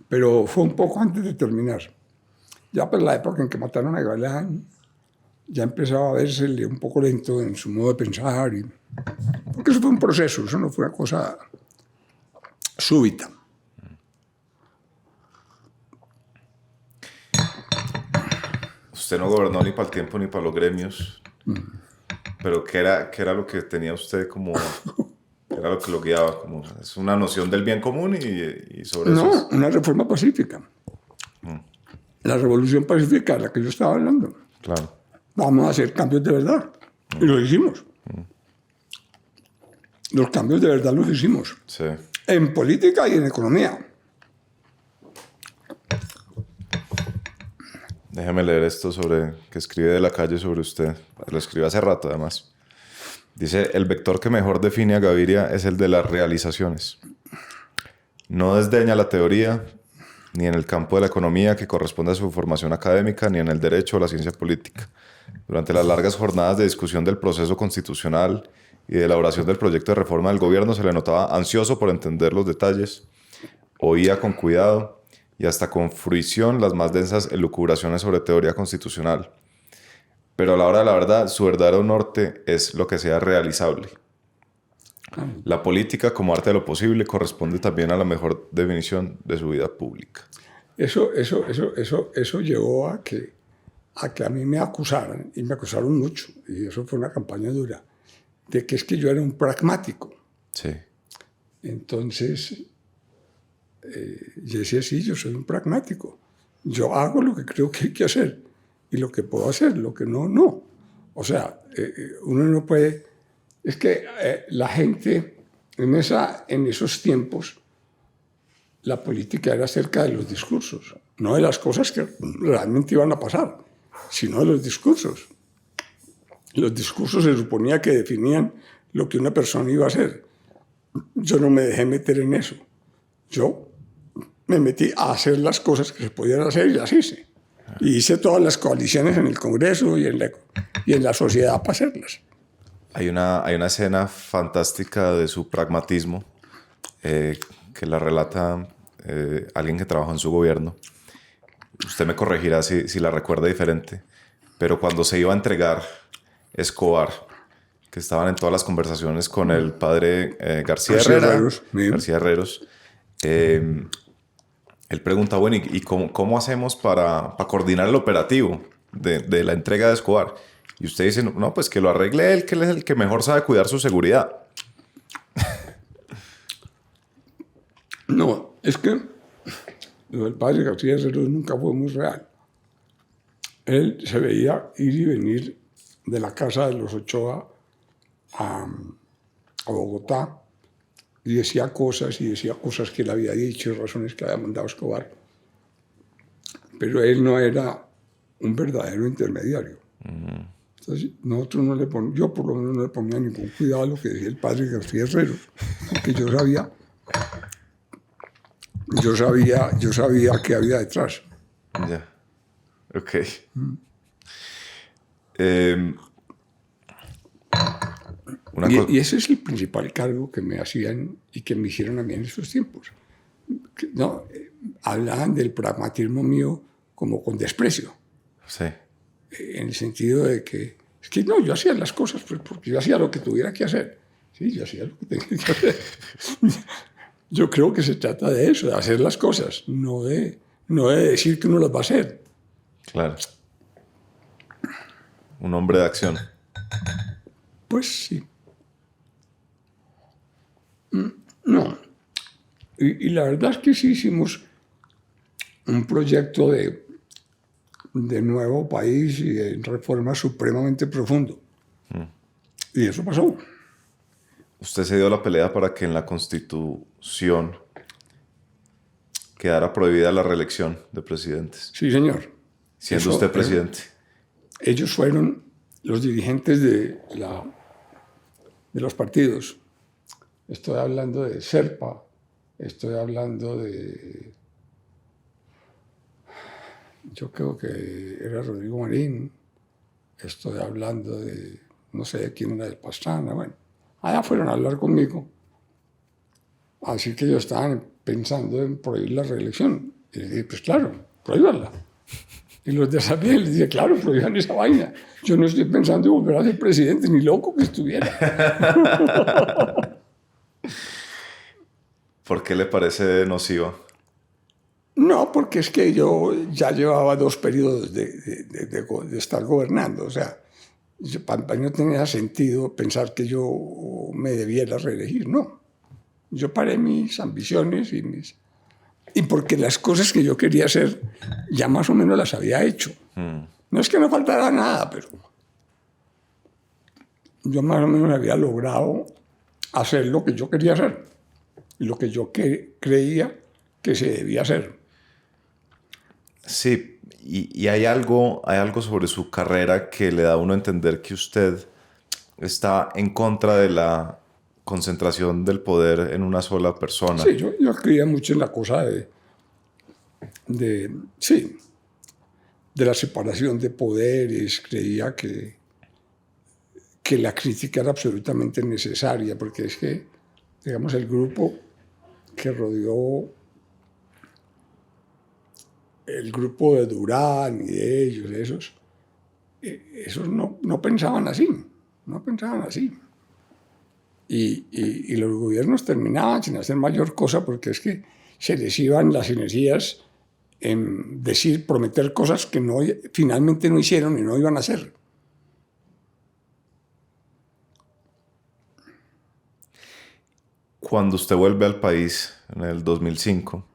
Pero fue un poco antes de terminar. Ya por la época en que mataron a Galán, ya empezaba a versele un poco lento en su modo de pensar. Porque eso fue un proceso, eso no fue una cosa súbita. Usted no gobernó ni para el tiempo ni para los gremios, pero ¿qué era lo que tenía usted como, qué era lo que lo guiaba? Como, es una noción del bien común y sobre eso. No, una reforma pacífica. La revolución pacífica de la que yo estaba hablando. Claro. Vamos a hacer cambios de verdad. Y lo hicimos. Los cambios de verdad los hicimos. Sí. En política y en economía. Déjeme leer esto que escribe De la Calle sobre usted. Lo escribe hace rato, además. Dice, el vector que mejor define a Gaviria es el de las realizaciones. No desdeña la teoría, ni en el campo de la economía que corresponde a su formación académica, ni en el derecho o la ciencia política. Durante las largas jornadas de discusión del proceso constitucional y de elaboración del proyecto de reforma del gobierno se le notaba ansioso por entender los detalles, oía con cuidado y hasta con fruición las más densas elucubraciones sobre teoría constitucional. Pero a la hora de la verdad, su verdadero norte es lo que sea realizable. La política, como arte de lo posible, corresponde también a la mejor definición de su vida pública. Eso llevó a que a mí me acusaran, y me acusaron mucho, y eso fue una campaña dura, de que es que yo era un pragmático. Sí. Entonces, yo decía, sí, yo soy un pragmático. Yo hago lo que creo que hay que hacer, y lo que puedo hacer, lo que no, no. O sea, uno no puede... Es que la gente, en esos tiempos, la política era acerca de los discursos, no de las cosas que realmente iban a pasar, sino de los discursos. Los discursos se suponía que definían lo que una persona iba a hacer. Yo no me dejé meter en eso. Yo me metí a hacer las cosas que se podían hacer y las hice. Y hice todas las coaliciones en el Congreso y en la sociedad para hacerlas. Hay una escena fantástica de su pragmatismo que la relata alguien que trabajó en su gobierno. Usted me corregirá si la recuerda diferente, pero cuando se iba a entregar Escobar, que estaban en todas las conversaciones con el padre García Herreros, él pregunta, bueno, ¿y cómo hacemos para coordinar el operativo de la entrega de Escobar? Y usted dice, no, pues que lo arregle él, que él es el que mejor sabe cuidar su seguridad. No, es que lo del padre García Herreros nunca fue muy real. Él se veía ir y venir de la casa de los Ochoa a Bogotá y decía cosas que él había dicho, razones que había mandado Escobar. Pero él no era un verdadero intermediario. Entonces, nosotros no le poníamos, yo por lo menos no le ponía ningún cuidado a lo que decía el padre García Herreros, porque yo sabía qué había detrás. Ya. Ok. Y ese es el principal cargo que me hacían y que me hicieron a mí en esos tiempos. No, hablaban del pragmatismo mío como con desprecio. Sí. En el sentido de que, es que no, yo hacía las cosas pues, porque yo hacía lo que tuviera que hacer. Sí, yo hacía lo que tenía que hacer. Yo creo que se trata de eso, de hacer las cosas, no de decir que uno las va a hacer. Claro. Un hombre de acción. Pues sí. No. Y la verdad es que sí hicimos un proyecto de nuevo país y de reforma supremamente profundo. Y eso pasó. Usted se dio la pelea para que en la Constitución quedara prohibida la reelección de presidentes. Sí, señor. Siendo usted presidente. Ellos fueron los dirigentes de los partidos. Estoy hablando de Serpa, estoy hablando de... Yo creo que era Rodrigo Marín, estoy hablando de... no sé quién era de Pastrana, bueno. Allá fueron a hablar conmigo. Así que ellos estaban pensando en prohibir la reelección. Y le dije, pues claro, prohíbanla. Y los desafían, les dije, claro, prohíban esa vaina. Yo no estoy pensando en volver a ser presidente, ni loco que estuviera. ¿Por qué le parece nociva? No, porque es que yo ya llevaba 2 periodos de estar gobernando. O sea, para mí no tenía sentido pensar que yo me debiera reelegir, no. Yo paré mis ambiciones y porque las cosas que yo quería hacer ya más o menos las había hecho. No es que no faltara nada, pero yo más o menos había logrado hacer lo que yo quería hacer y lo que yo creía que se debía hacer. Sí, y hay algo sobre su carrera que le da a uno a entender que usted está en contra de la concentración del poder en una sola persona. Sí, yo creía mucho en la cosa sí, de la separación de poderes. Creía que la crítica era absolutamente necesaria, porque es que, digamos, el grupo que rodeó el grupo de Durán y de ellos, esos no pensaban así, no pensaban así. Y los gobiernos terminaban sin hacer mayor cosa porque es que se les iban las energías en prometer cosas que finalmente no hicieron y no iban a hacer. Cuando usted vuelve al país en el 2005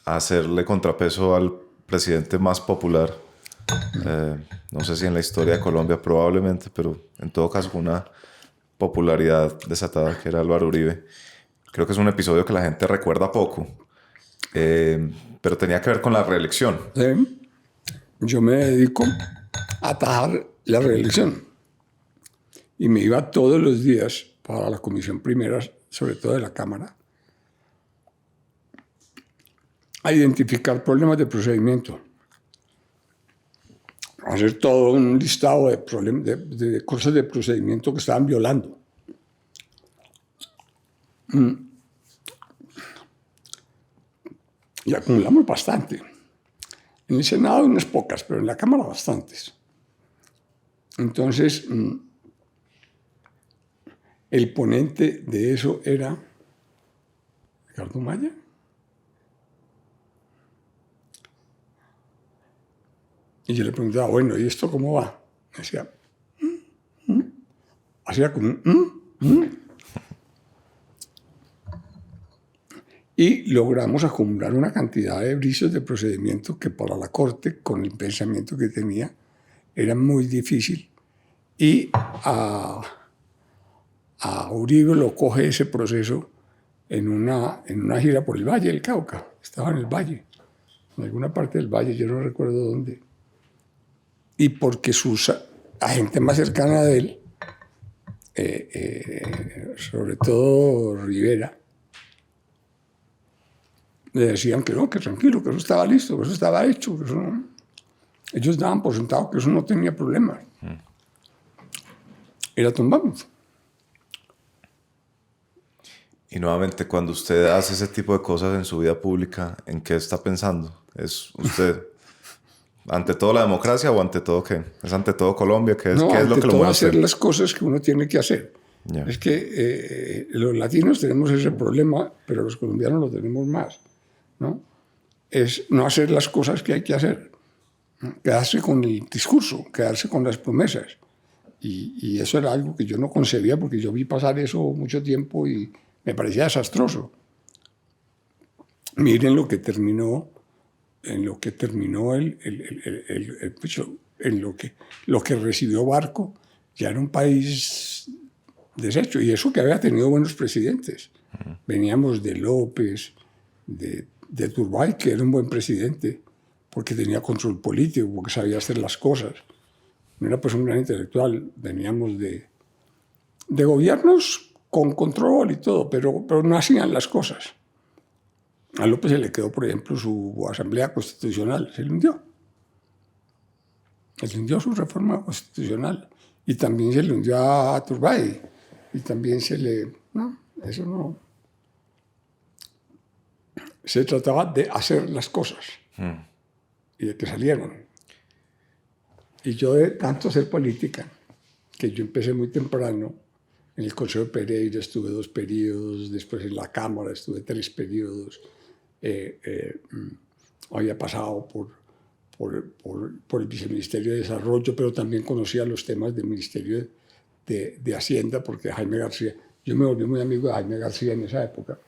a hacerle contrapeso al presidente más popular, no sé si en la historia de Colombia probablemente, pero en todo caso con una popularidad desatada, que era Álvaro Uribe. Creo que es un episodio que la gente recuerda poco, pero tenía que ver con la reelección. ¿Sí? Yo me dedico a atajar la reelección y me iba todos los días para la comisión primera, sobre todo de la Cámara, a identificar problemas de procedimiento, a hacer todo un listado de cosas de procedimiento que estaban violando. Y acumulamos bastante. En el Senado unas pocas, pero en la Cámara bastantes. Entonces, el ponente de eso era Ricardo Maya. Y yo le preguntaba, bueno, ¿y esto cómo va? Me decía, hacía como Y logramos acumular una cantidad de vicios de procedimiento que para la Corte, con el pensamiento que tenía, era muy difícil. Y a Uribe lo coge ese proceso en una gira por el Valle del Cauca. Estaba en el Valle, en alguna parte del Valle, yo no recuerdo dónde. Y porque la gente más cercana a él, sobre todo Rivera, le decían que no, que tranquilo, que eso estaba listo, que eso estaba hecho. Que eso no. Ellos daban por sentado que eso no tenía problemas. Y la tumbamos. Y nuevamente, cuando usted hace ese tipo de cosas en su vida pública, ¿en qué está pensando? ¿Es usted ante todo la democracia o ante todo qué? ¿Es ante todo Colombia? ¿Qué es lo que lo mueve a hacer las cosas que uno tiene que hacer. Yeah. Es que los latinos tenemos ese problema, pero los colombianos lo tenemos más, ¿no? Es no hacer las cosas que hay que hacer. ¿No? Quedarse con el discurso, quedarse con las promesas. Y eso era algo que yo no concebía porque yo vi pasar eso mucho tiempo y me parecía desastroso. Miren lo que terminó, en lo que terminó lo que recibió Barco, ya era un país deshecho. Y eso que había tenido buenos presidentes. Veníamos de López, de Turbay, que era un buen presidente, porque tenía control político, porque sabía hacer las cosas. No era pues un gran intelectual. Veníamos de gobiernos con control y todo, pero no hacían las cosas. A López se le quedó, por ejemplo, su asamblea constitucional, se le hundió. Se le hundió su reforma constitucional. Y también se le hundió a Turbay. Y también no, eso no. Se trataba de hacer las cosas y de que salieran. Y yo de tanto hacer política, que yo empecé muy temprano, en el Consejo de Pereira estuve 2 periodos, después en la Cámara estuve 3 periodos, había pasado por el Viceministerio de Desarrollo, pero también conocía los temas del Ministerio de Hacienda, porque Jaime García, yo me volví muy amigo de Jaime García en esa época.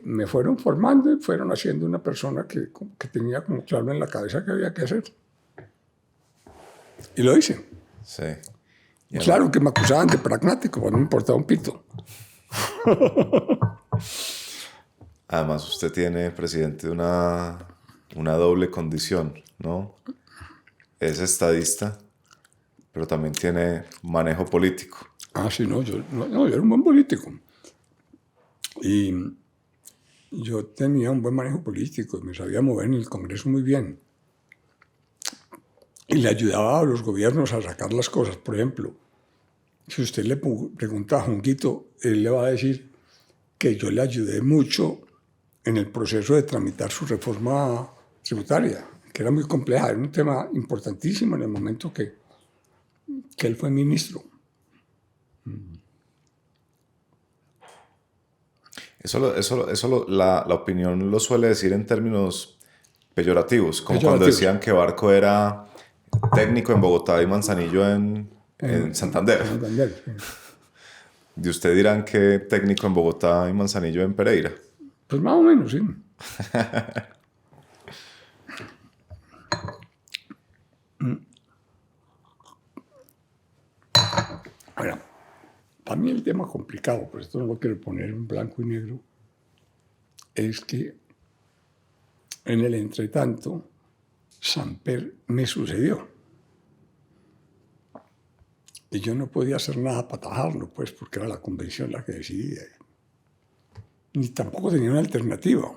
Me fueron formando y fueron haciendo una persona que tenía como claro en la cabeza que había que hacer. Y lo hice. Sí. Claro que me acusaban de pragmático, pero no me importaba un pito. Además, usted tiene, presidente, una doble condición, ¿no? Es estadista, pero también tiene manejo político. Ah, sí, no, yo era un buen político. Y yo tenía un buen manejo político, me sabía mover en el Congreso muy bien. Y le ayudaba a los gobiernos a sacar las cosas. Por ejemplo, si usted le pregunta a Junquito, él le va a decir que yo le ayudé mucho en el proceso de tramitar su reforma tributaria, que era muy compleja, era un tema importantísimo en el momento que él fue ministro. La opinión lo suele decir en términos peyorativos, como cuando decían que Barco era técnico en Bogotá y Manzanillo en Santander. Santander, sí. ¿Y usted dirán que técnico en Bogotá y Manzanillo en Pereira? Pues más o menos, sí. Ahora, para mí el tema complicado, pero esto no lo quiero poner en blanco y negro, es que en el entretanto, Samper me sucedió. Y yo no podía hacer nada para atajarlo, pues, porque era la convención la que decidía. Ni tampoco tenía una alternativa.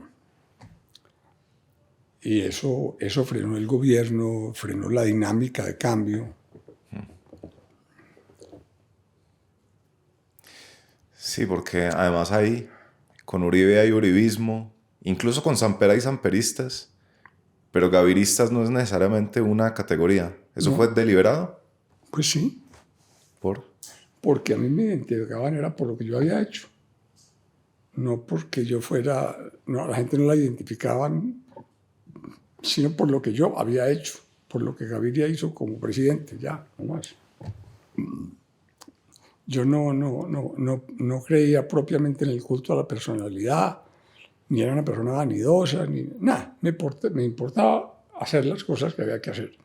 Y eso frenó el gobierno, frenó la dinámica de cambio. Sí, porque además ahí, con Uribe hay uribismo, incluso con Samper hay samperistas, pero gaviristas no es necesariamente una categoría. ¿Eso fue deliberado? Pues sí. ¿Por? Porque a mí me identificaban era por lo que yo había hecho. No porque yo fuera... No, la gente no la identificaban, sino por lo que yo había hecho, por lo que Gaviria hizo como presidente, ya, no más. Yo no creía propiamente en el culto a la personalidad, ni era una persona vanidosa, ni nada. Me importaba hacer las cosas que había que hacer.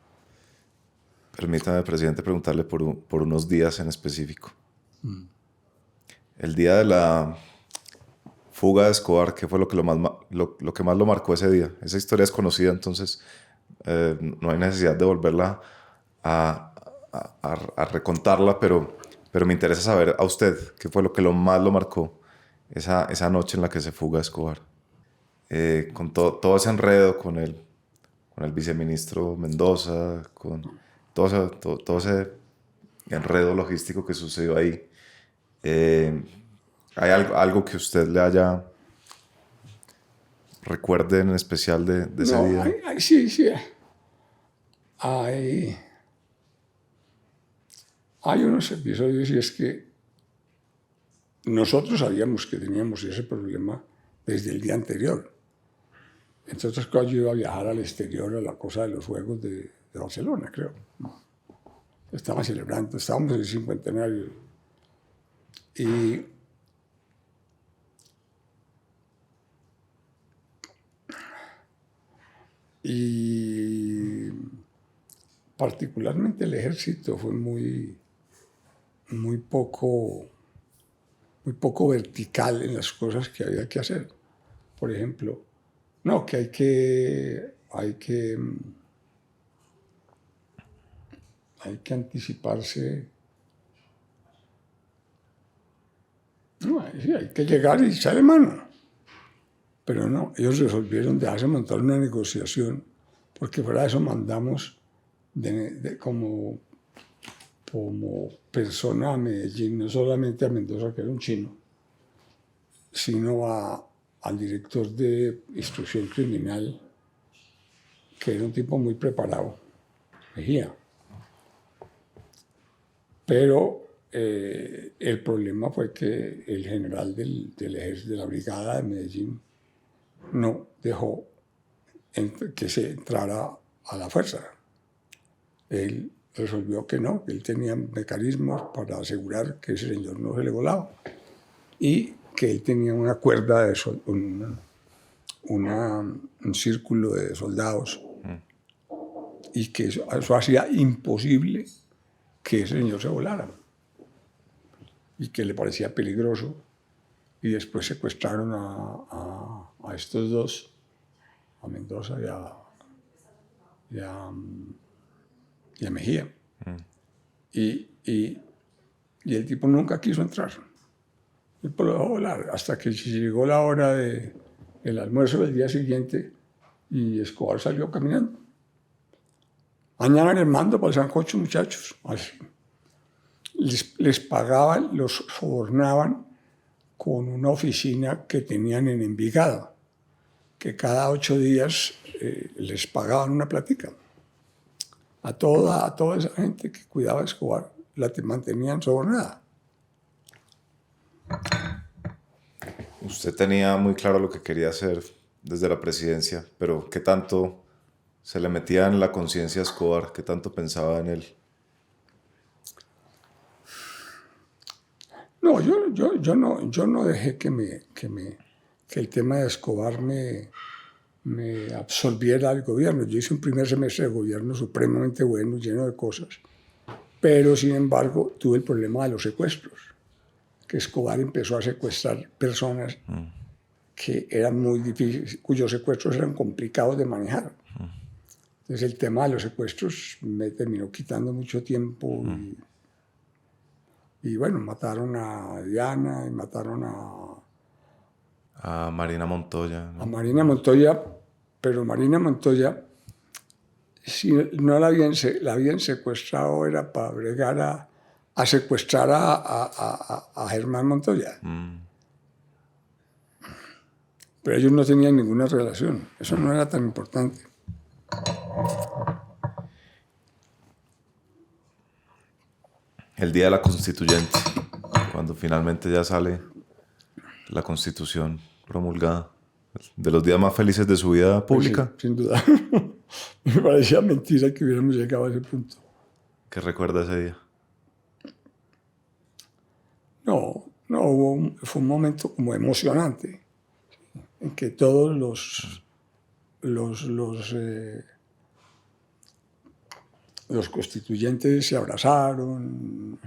Permítame, presidente, preguntarle por unos días en específico. El día de la fuga de Escobar, ¿qué fue lo que más lo marcó ese día? Esa historia es conocida, entonces no hay necesidad de volverla a recontarla, pero me interesa saber a usted qué fue lo que más lo marcó esa noche en la que se fuga Escobar. Con todo ese enredo con el viceministro Mendoza, con todo ese enredo logístico que sucedió ahí. ¿Hay algo que usted le haya recuerde en especial de ese día? Sí. Hay unos episodios y es que nosotros sabíamos que teníamos ese problema desde el día anterior. Entonces, cuando yo iba a viajar al exterior a la cosa de los Juegos de Barcelona, creo. Estaban celebrando, estábamos en el 50º. Y particularmente el ejército fue muy poco vertical en las cosas que había que hacer. Por ejemplo, no, que hay que anticiparse. No, hay que llegar y echarle mano. Pero no, ellos resolvieron dejarse montar una negociación, porque fuera de eso mandamos como persona a Medellín, no solamente a Mendoza, que era un chino, sino al director de instrucción criminal, que era un tipo muy preparado, Mejía. Pero el problema fue que el general del ejército de la brigada de Medellín no dejó que se entrara a la fuerza. Él resolvió que no, que él tenía mecanismos para asegurar que ese señor no se le volaba y que él tenía una cuerda, un círculo de soldados y que eso hacía imposible que ese señor se volara y que le parecía peligroso. Y después secuestraron a estos dos, a Mendoza y a Mejía. Y el tipo nunca quiso entrar. El tipo lo dejó volar hasta que llegó la hora del almuerzo del día siguiente y Escobar salió caminando. Mañana el mando para el sancocho, muchachos. Así. Les pagaban, los sobornaban con una oficina que tenían en Envigado, que cada 8 días les pagaban una platica. A toda esa gente que cuidaba a Escobar la mantenían sobornada. Usted tenía muy claro lo que quería hacer desde la presidencia, pero ¿qué tanto se le metía en la conciencia a Escobar? ¿Qué tanto pensaba en él? No, yo no dejé que el tema de Escobar me absorbiera al gobierno. Yo hice un primer semestre de gobierno supremamente bueno, lleno de cosas. Pero, sin embargo, tuve el problema de los secuestros. Que Escobar empezó a secuestrar personas que eran muy difíciles, cuyos secuestros eran complicados de manejar. Entonces, el tema de los secuestros me terminó quitando mucho tiempo. Y bueno, mataron a Diana y mataron a Marina Montoya, ¿no? A Marina Montoya, pero Marina Montoya, si no la habían secuestrado, era para bregar a secuestrar a Germán Montoya. Pero ellos no tenían ninguna relación. Eso no era tan importante. El día de la Constituyente, cuando finalmente ya sale la Constitución promulgada, de los días más felices de su vida pública. Pues sí, sin duda. Me parecía mentira que hubiéramos llegado a ese punto. ¿Qué recuerda ese día? No, fue un momento como emocionante, en que todos los constituyentes se abrazaron,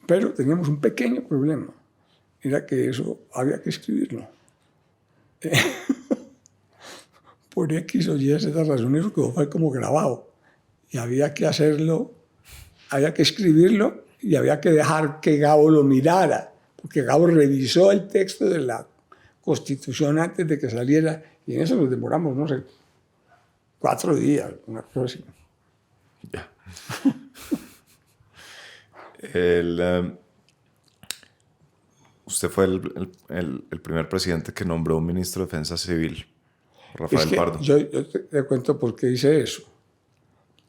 pero teníamos un pequeño problema, era que eso había que escribirlo. Por X o Y esas razones quedó fue como grabado y había que hacerlo, había que escribirlo y había que dejar que Gabo lo mirara, porque Gabo revisó el texto de la Constitución antes de que saliera y en eso nos demoramos, no sé, 4 días, una cosa así. Ya. Usted fue el primer presidente que nombró un ministro de Defensa Civil, Rafael Pardo. Yo te cuento por qué hice eso.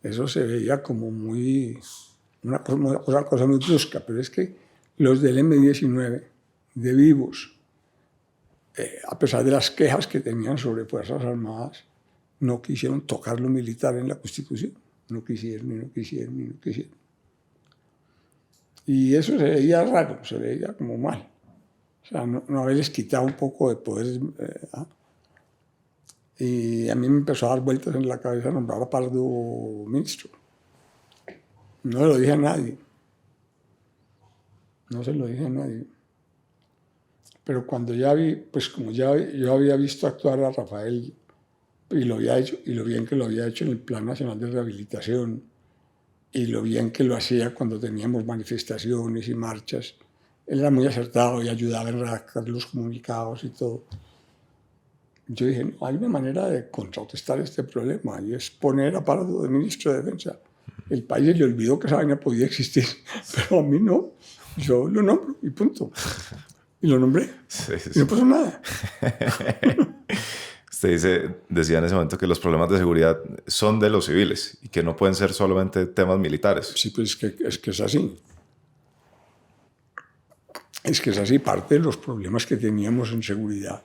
Eso se veía como una cosa muy brusca, pero es que los del M-19, de vivos, a pesar de las quejas que tenían sobre Fuerzas Armadas, no quisieron tocar lo militar en la Constitución. No quisieron. Y eso se veía raro, se veía como mal. O sea, no haberles quitado un poco de poder. Y a mí me empezó a dar vueltas en la cabeza nombrar a Pardo ministro. No se lo dije a nadie. Pero cuando ya vi, pues como yo había visto actuar a Rafael y lo había hecho, y lo bien que lo había hecho en el Plan Nacional de Rehabilitación, y lo bien que lo hacía cuando teníamos manifestaciones y marchas, él era muy acertado y ayudaba a redactar los comunicados y todo. Yo dije, no, hay una manera de contrarrestar este problema y es poner a Pardo de ministro de Defensa. El país le olvidó que esa vaina podía existir, pero a mí no. Yo lo nombro y punto. Y lo nombré. Sí. Y no pasó nada. decía en ese momento que los problemas de seguridad son de los civiles y que no pueden ser solamente temas militares. Sí, pues es que es así. Es que es así. Parte de los problemas que teníamos en seguridad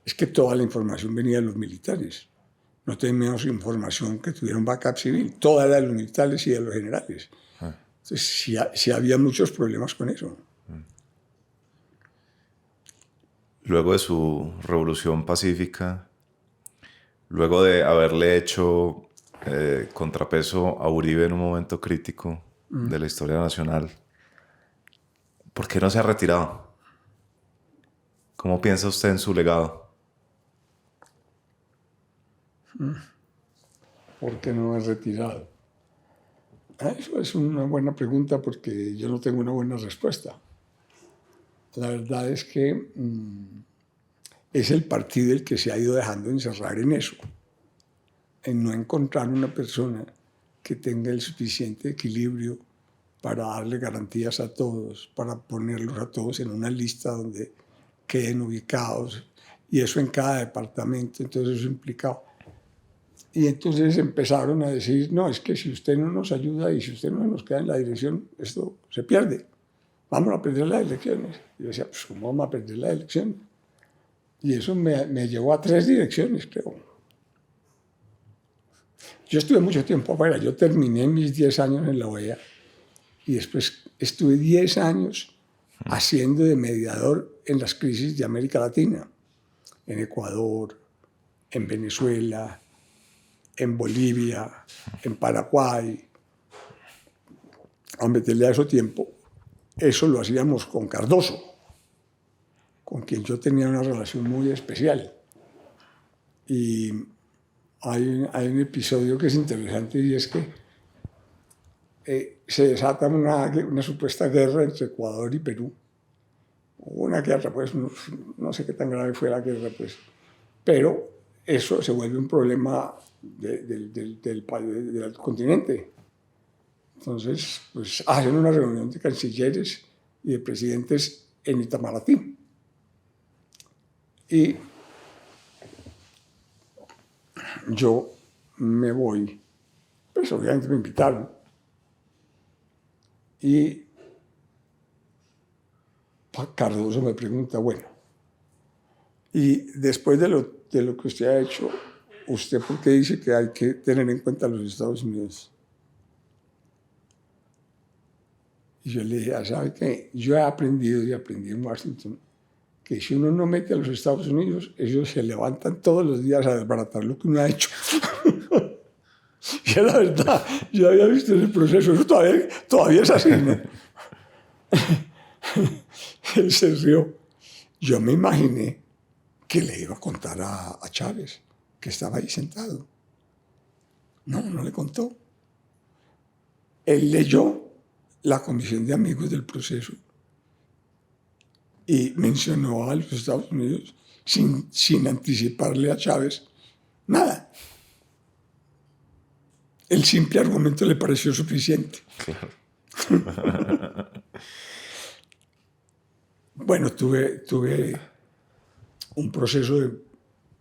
es que toda la información venía de los militares. No teníamos información que tuviera un backup civil. Toda era de los militares y de los generales. Entonces, sí había muchos problemas con eso. Luego de su revolución pacífica, luego de haberle hecho contrapeso a Uribe en un momento crítico de la historia nacional, ¿por qué no se ha retirado? ¿Cómo piensa usted en su legado? ¿Por qué no me he retirado? Eso es una buena pregunta porque yo no tengo una buena respuesta. La verdad es que es el partido el que se ha ido dejando encerrar en eso, en no encontrar una persona que tenga el suficiente equilibrio para darle garantías a todos, para ponerlos a todos en una lista donde queden ubicados, y eso en cada departamento, entonces eso implicaba. Y entonces empezaron a decir, no, es que si usted no nos ayuda y si usted no nos queda en la dirección, esto se pierde. Vamos a perder las elecciones. Y yo decía, pues ¿cómo vamos a perder las elecciones? Y eso me llevó a 3 direcciones, creo. Yo estuve mucho tiempo afuera. Yo terminé mis 10 años en la OEA y después estuve 10 años haciendo de mediador en las crisis de América Latina, en Ecuador, en Venezuela, en Bolivia, en Paraguay. A meterle a eso tiempo, eso lo hacíamos con Cardoso, con quien yo tenía una relación muy especial. Y hay un episodio que es interesante y es que se desata una supuesta guerra entre Ecuador y Perú. Una guerra, pues, no sé qué tan grave fue la guerra, pues, pero eso se vuelve un problema del continente. Entonces, pues, hacen una reunión de cancilleres y de presidentes en Itamaraty. Y yo me voy, pues obviamente me invitaron. Y Cardoso me pregunta, bueno, y después de lo que usted ha hecho, ¿usted por qué dice que hay que tener en cuenta a los Estados Unidos? Y yo le dije, ¿sabe qué? Yo he aprendido y aprendí en Washington que si uno no mete a los Estados Unidos, ellos se levantan todos los días a desbaratar lo que uno ha hecho. Y la verdad, yo había visto ese proceso, eso todavía es así, ¿no? Él se rió. Yo me imaginé que le iba a contar a Chávez, que estaba ahí sentado. No, no le contó. Él leyó la Comisión de Amigos del Proceso y mencionó a los Estados Unidos sin anticiparle a Chávez nada. El simple argumento le pareció suficiente. Claro. Bueno, tuve un proceso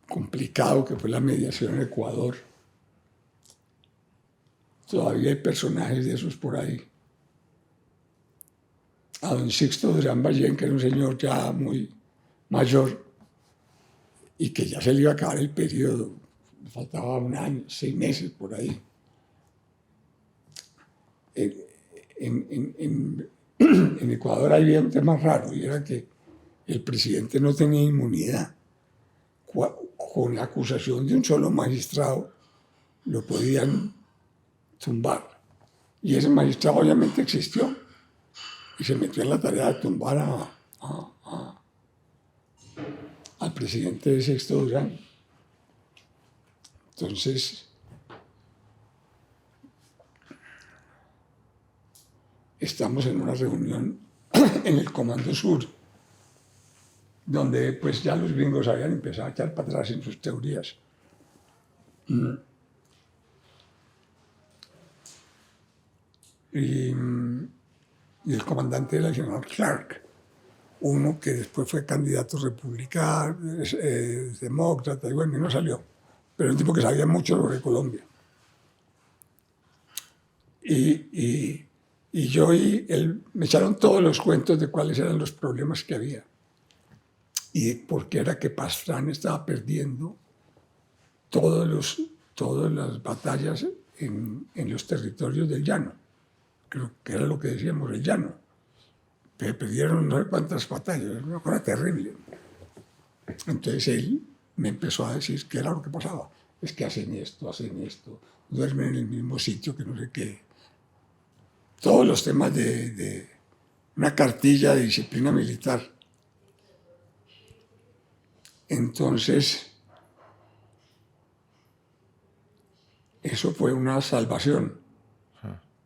complicado que fue la mediación en Ecuador. Todavía hay personajes de esos por ahí. A don Sixto Durán Ballén, que era un señor ya muy mayor y que ya se le iba a acabar el periodo. Faltaba 1 año, 6 meses por ahí. En Ecuador había un tema raro y era que el presidente no tenía inmunidad. Con la acusación de un solo magistrado lo podían tumbar. Y ese magistrado obviamente existió y se metió en la tarea de tumbar al presidente de Sixto Durán. Entonces, estamos en una reunión en el Comando Sur, donde pues ya los gringos habían empezado a echar para atrás en sus teorías. Y el comandante era el general Clark, uno que después fue candidato republicano, demócrata, y bueno, y no salió. Pero un tipo que sabía mucho sobre Colombia. Y yo y él me echaron todos los cuentos de cuáles eran los problemas que había. Y de por qué era que Pastrana estaba perdiendo todas las batallas en los territorios del llano. Creo que era lo que decíamos, el llano. Perdieron no sé cuántas batallas, una cosa terrible. Entonces él me empezó a decir qué era lo que pasaba. Es que hacen esto, duermen en el mismo sitio, que no sé qué. Todos los temas de una cartilla de disciplina militar. Entonces, eso fue una salvación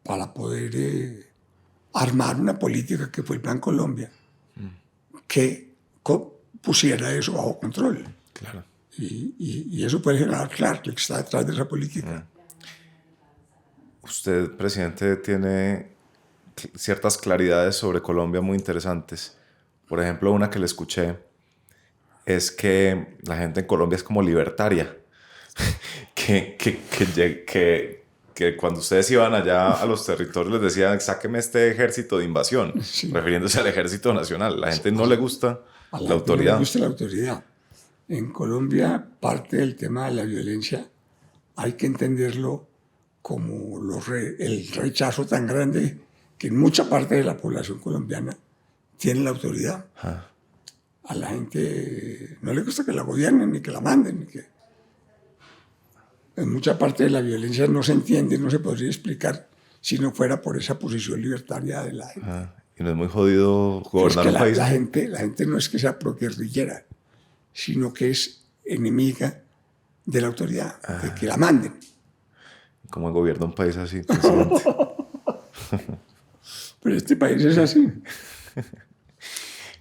para poder armar una política que fue el Plan Colombia, que pusiera eso bajo control. Claro. Y eso puede generar claro que está detrás de esa política. Usted, presidente, tiene ciertas claridades sobre Colombia muy interesantes. Por ejemplo, una que le escuché es que la gente en Colombia es como libertaria. que cuando ustedes iban allá a los territorios les decían, sáqueme este ejército de invasión, sí, refiriéndose al ejército nacional. La gente no le gusta la autoridad. No le gusta la autoridad. En Colombia, parte del tema de la violencia hay que entenderlo como el rechazo tan grande que en mucha parte de la población colombiana tiene la autoridad. A la gente no le gusta que la gobiernen, ni que la manden. En mucha parte de la violencia no se entiende, no se podría explicar si no fuera por esa posición libertaria de la gente. Y no es muy jodido gobernar un país. La gente no es que sea proguerrillera, sino que es enemiga de la autoridad, de que la manden. ¿Cómo gobierna un país así, presidente? Pero este país es así.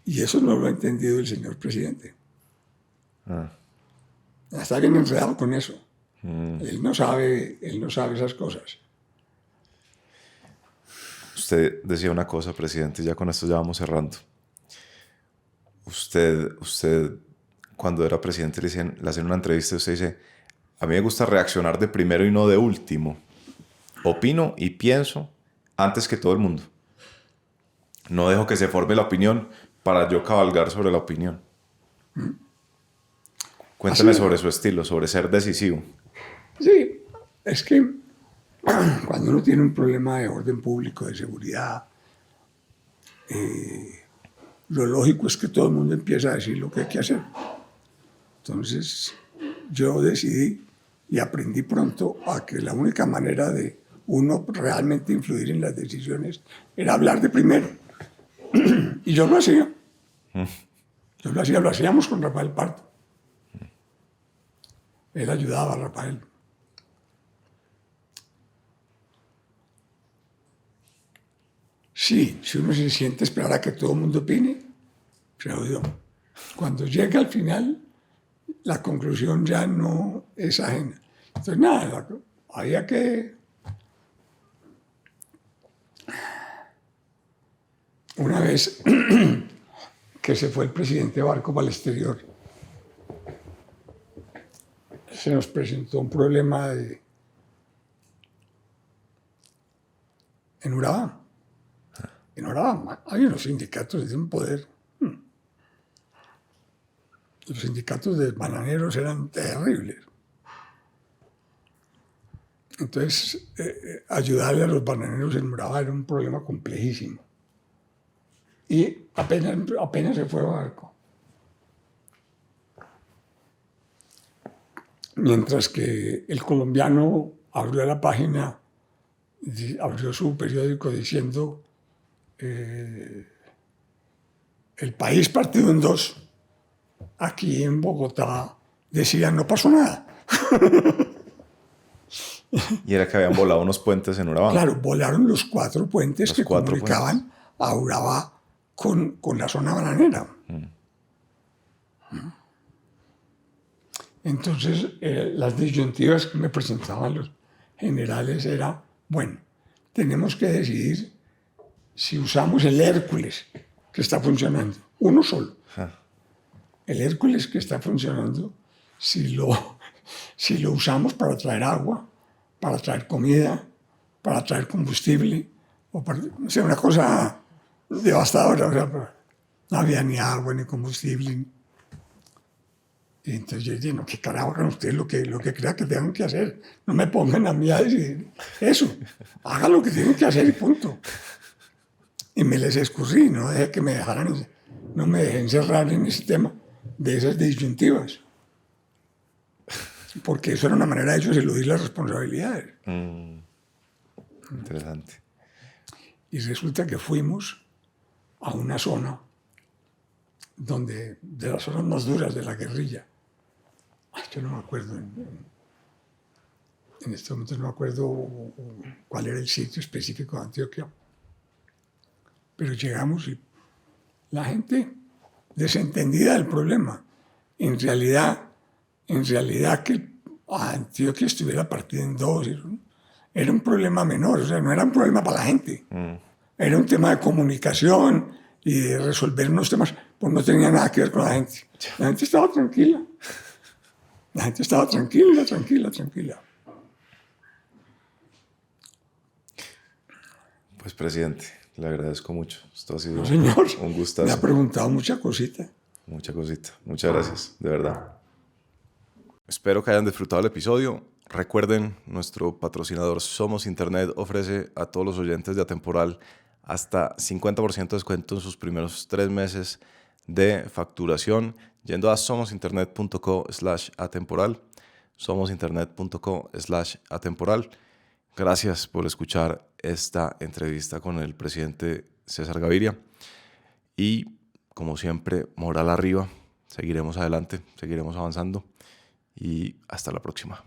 Y eso no lo ha entendido el señor presidente. Está bien enredado con eso. Él no sabe esas cosas. Usted decía una cosa, presidente, y ya con esto ya vamos cerrando. Usted cuando era presidente le hacen una entrevista y usted dice, a mí me gusta reaccionar de primero y no de último. Opino y pienso antes que todo el mundo. No dejo que se forme la opinión para yo cabalgar sobre la opinión. Cuénteme sobre su estilo, sobre ser decisivo. Sí, es que cuando uno tiene un problema de orden público, de seguridad, lo lógico es que todo el mundo empieza a decir lo que hay que hacer. Entonces, yo decidí y aprendí pronto a que la única manera de uno realmente influir en las decisiones era hablar de primero. Y yo lo hacía. Lo hacíamos con Rafael Pardo. Él ayudaba a Rafael. Sí, si uno se siente esperar a que todo el mundo opine, se oído. Cuando llega al final, la conclusión ya no es ajena. Entonces, nada, había que... Una vez que se fue el presidente Barco para el exterior, se nos presentó un problema en Urabá. En Urabá hay unos sindicatos de un poder. Los sindicatos de bananeros eran terribles. Entonces, ayudarle a los bananeros en Urabá era un problema complejísimo. Y apenas se fue Barco. Mientras que el colombiano abrió la página, abrió su periódico diciendo El País partido en dos. Aquí en Bogotá decían no pasó nada. Y era que habían volado unos puentes en Urabá. Claro, volaron los 4 puentes que comunicaban a Urabá con la zona bananera. Entonces, las disyuntivas que me presentaban los generales era, bueno, tenemos que decidir si usamos el Hércules, que está funcionando, uno solo. Ja. El Hércules que está funcionando, si lo usamos para traer agua, para traer comida, para traer combustible, o para, o sea, una cosa devastadora. O sea, no había ni agua, ni combustible. Y entonces yo dije, no, qué carajo hagan ustedes lo que crean que tengan que hacer. No me pongan a mí a decir eso. Hagan lo que tienen que hacer y punto. Y me les escurrí, no dejé que me dejaran, no me dejé encerrar en ese tema de esas disyuntivas. Porque eso era una manera de ellos eludir las responsabilidades. Interesante. Y resulta que fuimos a una zona donde, de las zonas más duras de la guerrilla. Ay, yo no me acuerdo, en este momento no me acuerdo cuál era el sitio específico de Antioquia. Pero llegamos y la gente desentendida del problema. En realidad que Antioquia estuviera partida en dos, era un problema menor, o sea, no era un problema para la gente. Era un tema de comunicación y de resolver unos temas, pues no tenía nada que ver con la gente. La gente estaba tranquila. La gente estaba tranquila. Pues, presidente, le agradezco mucho. Esto ha sido No, señor, un gustazo. me ha preguntado mucha cosita. Mucha cosita. Muchas gracias, de verdad. Espero que hayan disfrutado el episodio. Recuerden, nuestro patrocinador Somos Internet ofrece a todos los oyentes de Atemporal hasta 50% de descuento en sus primeros 3 meses de facturación yendo a somosinternet.co/atemporal. somosinternet.co/atemporal. Gracias por escuchar esta entrevista con el presidente César Gaviria. Y, como siempre, moral arriba. Seguiremos adelante, seguiremos avanzando. Y hasta la próxima.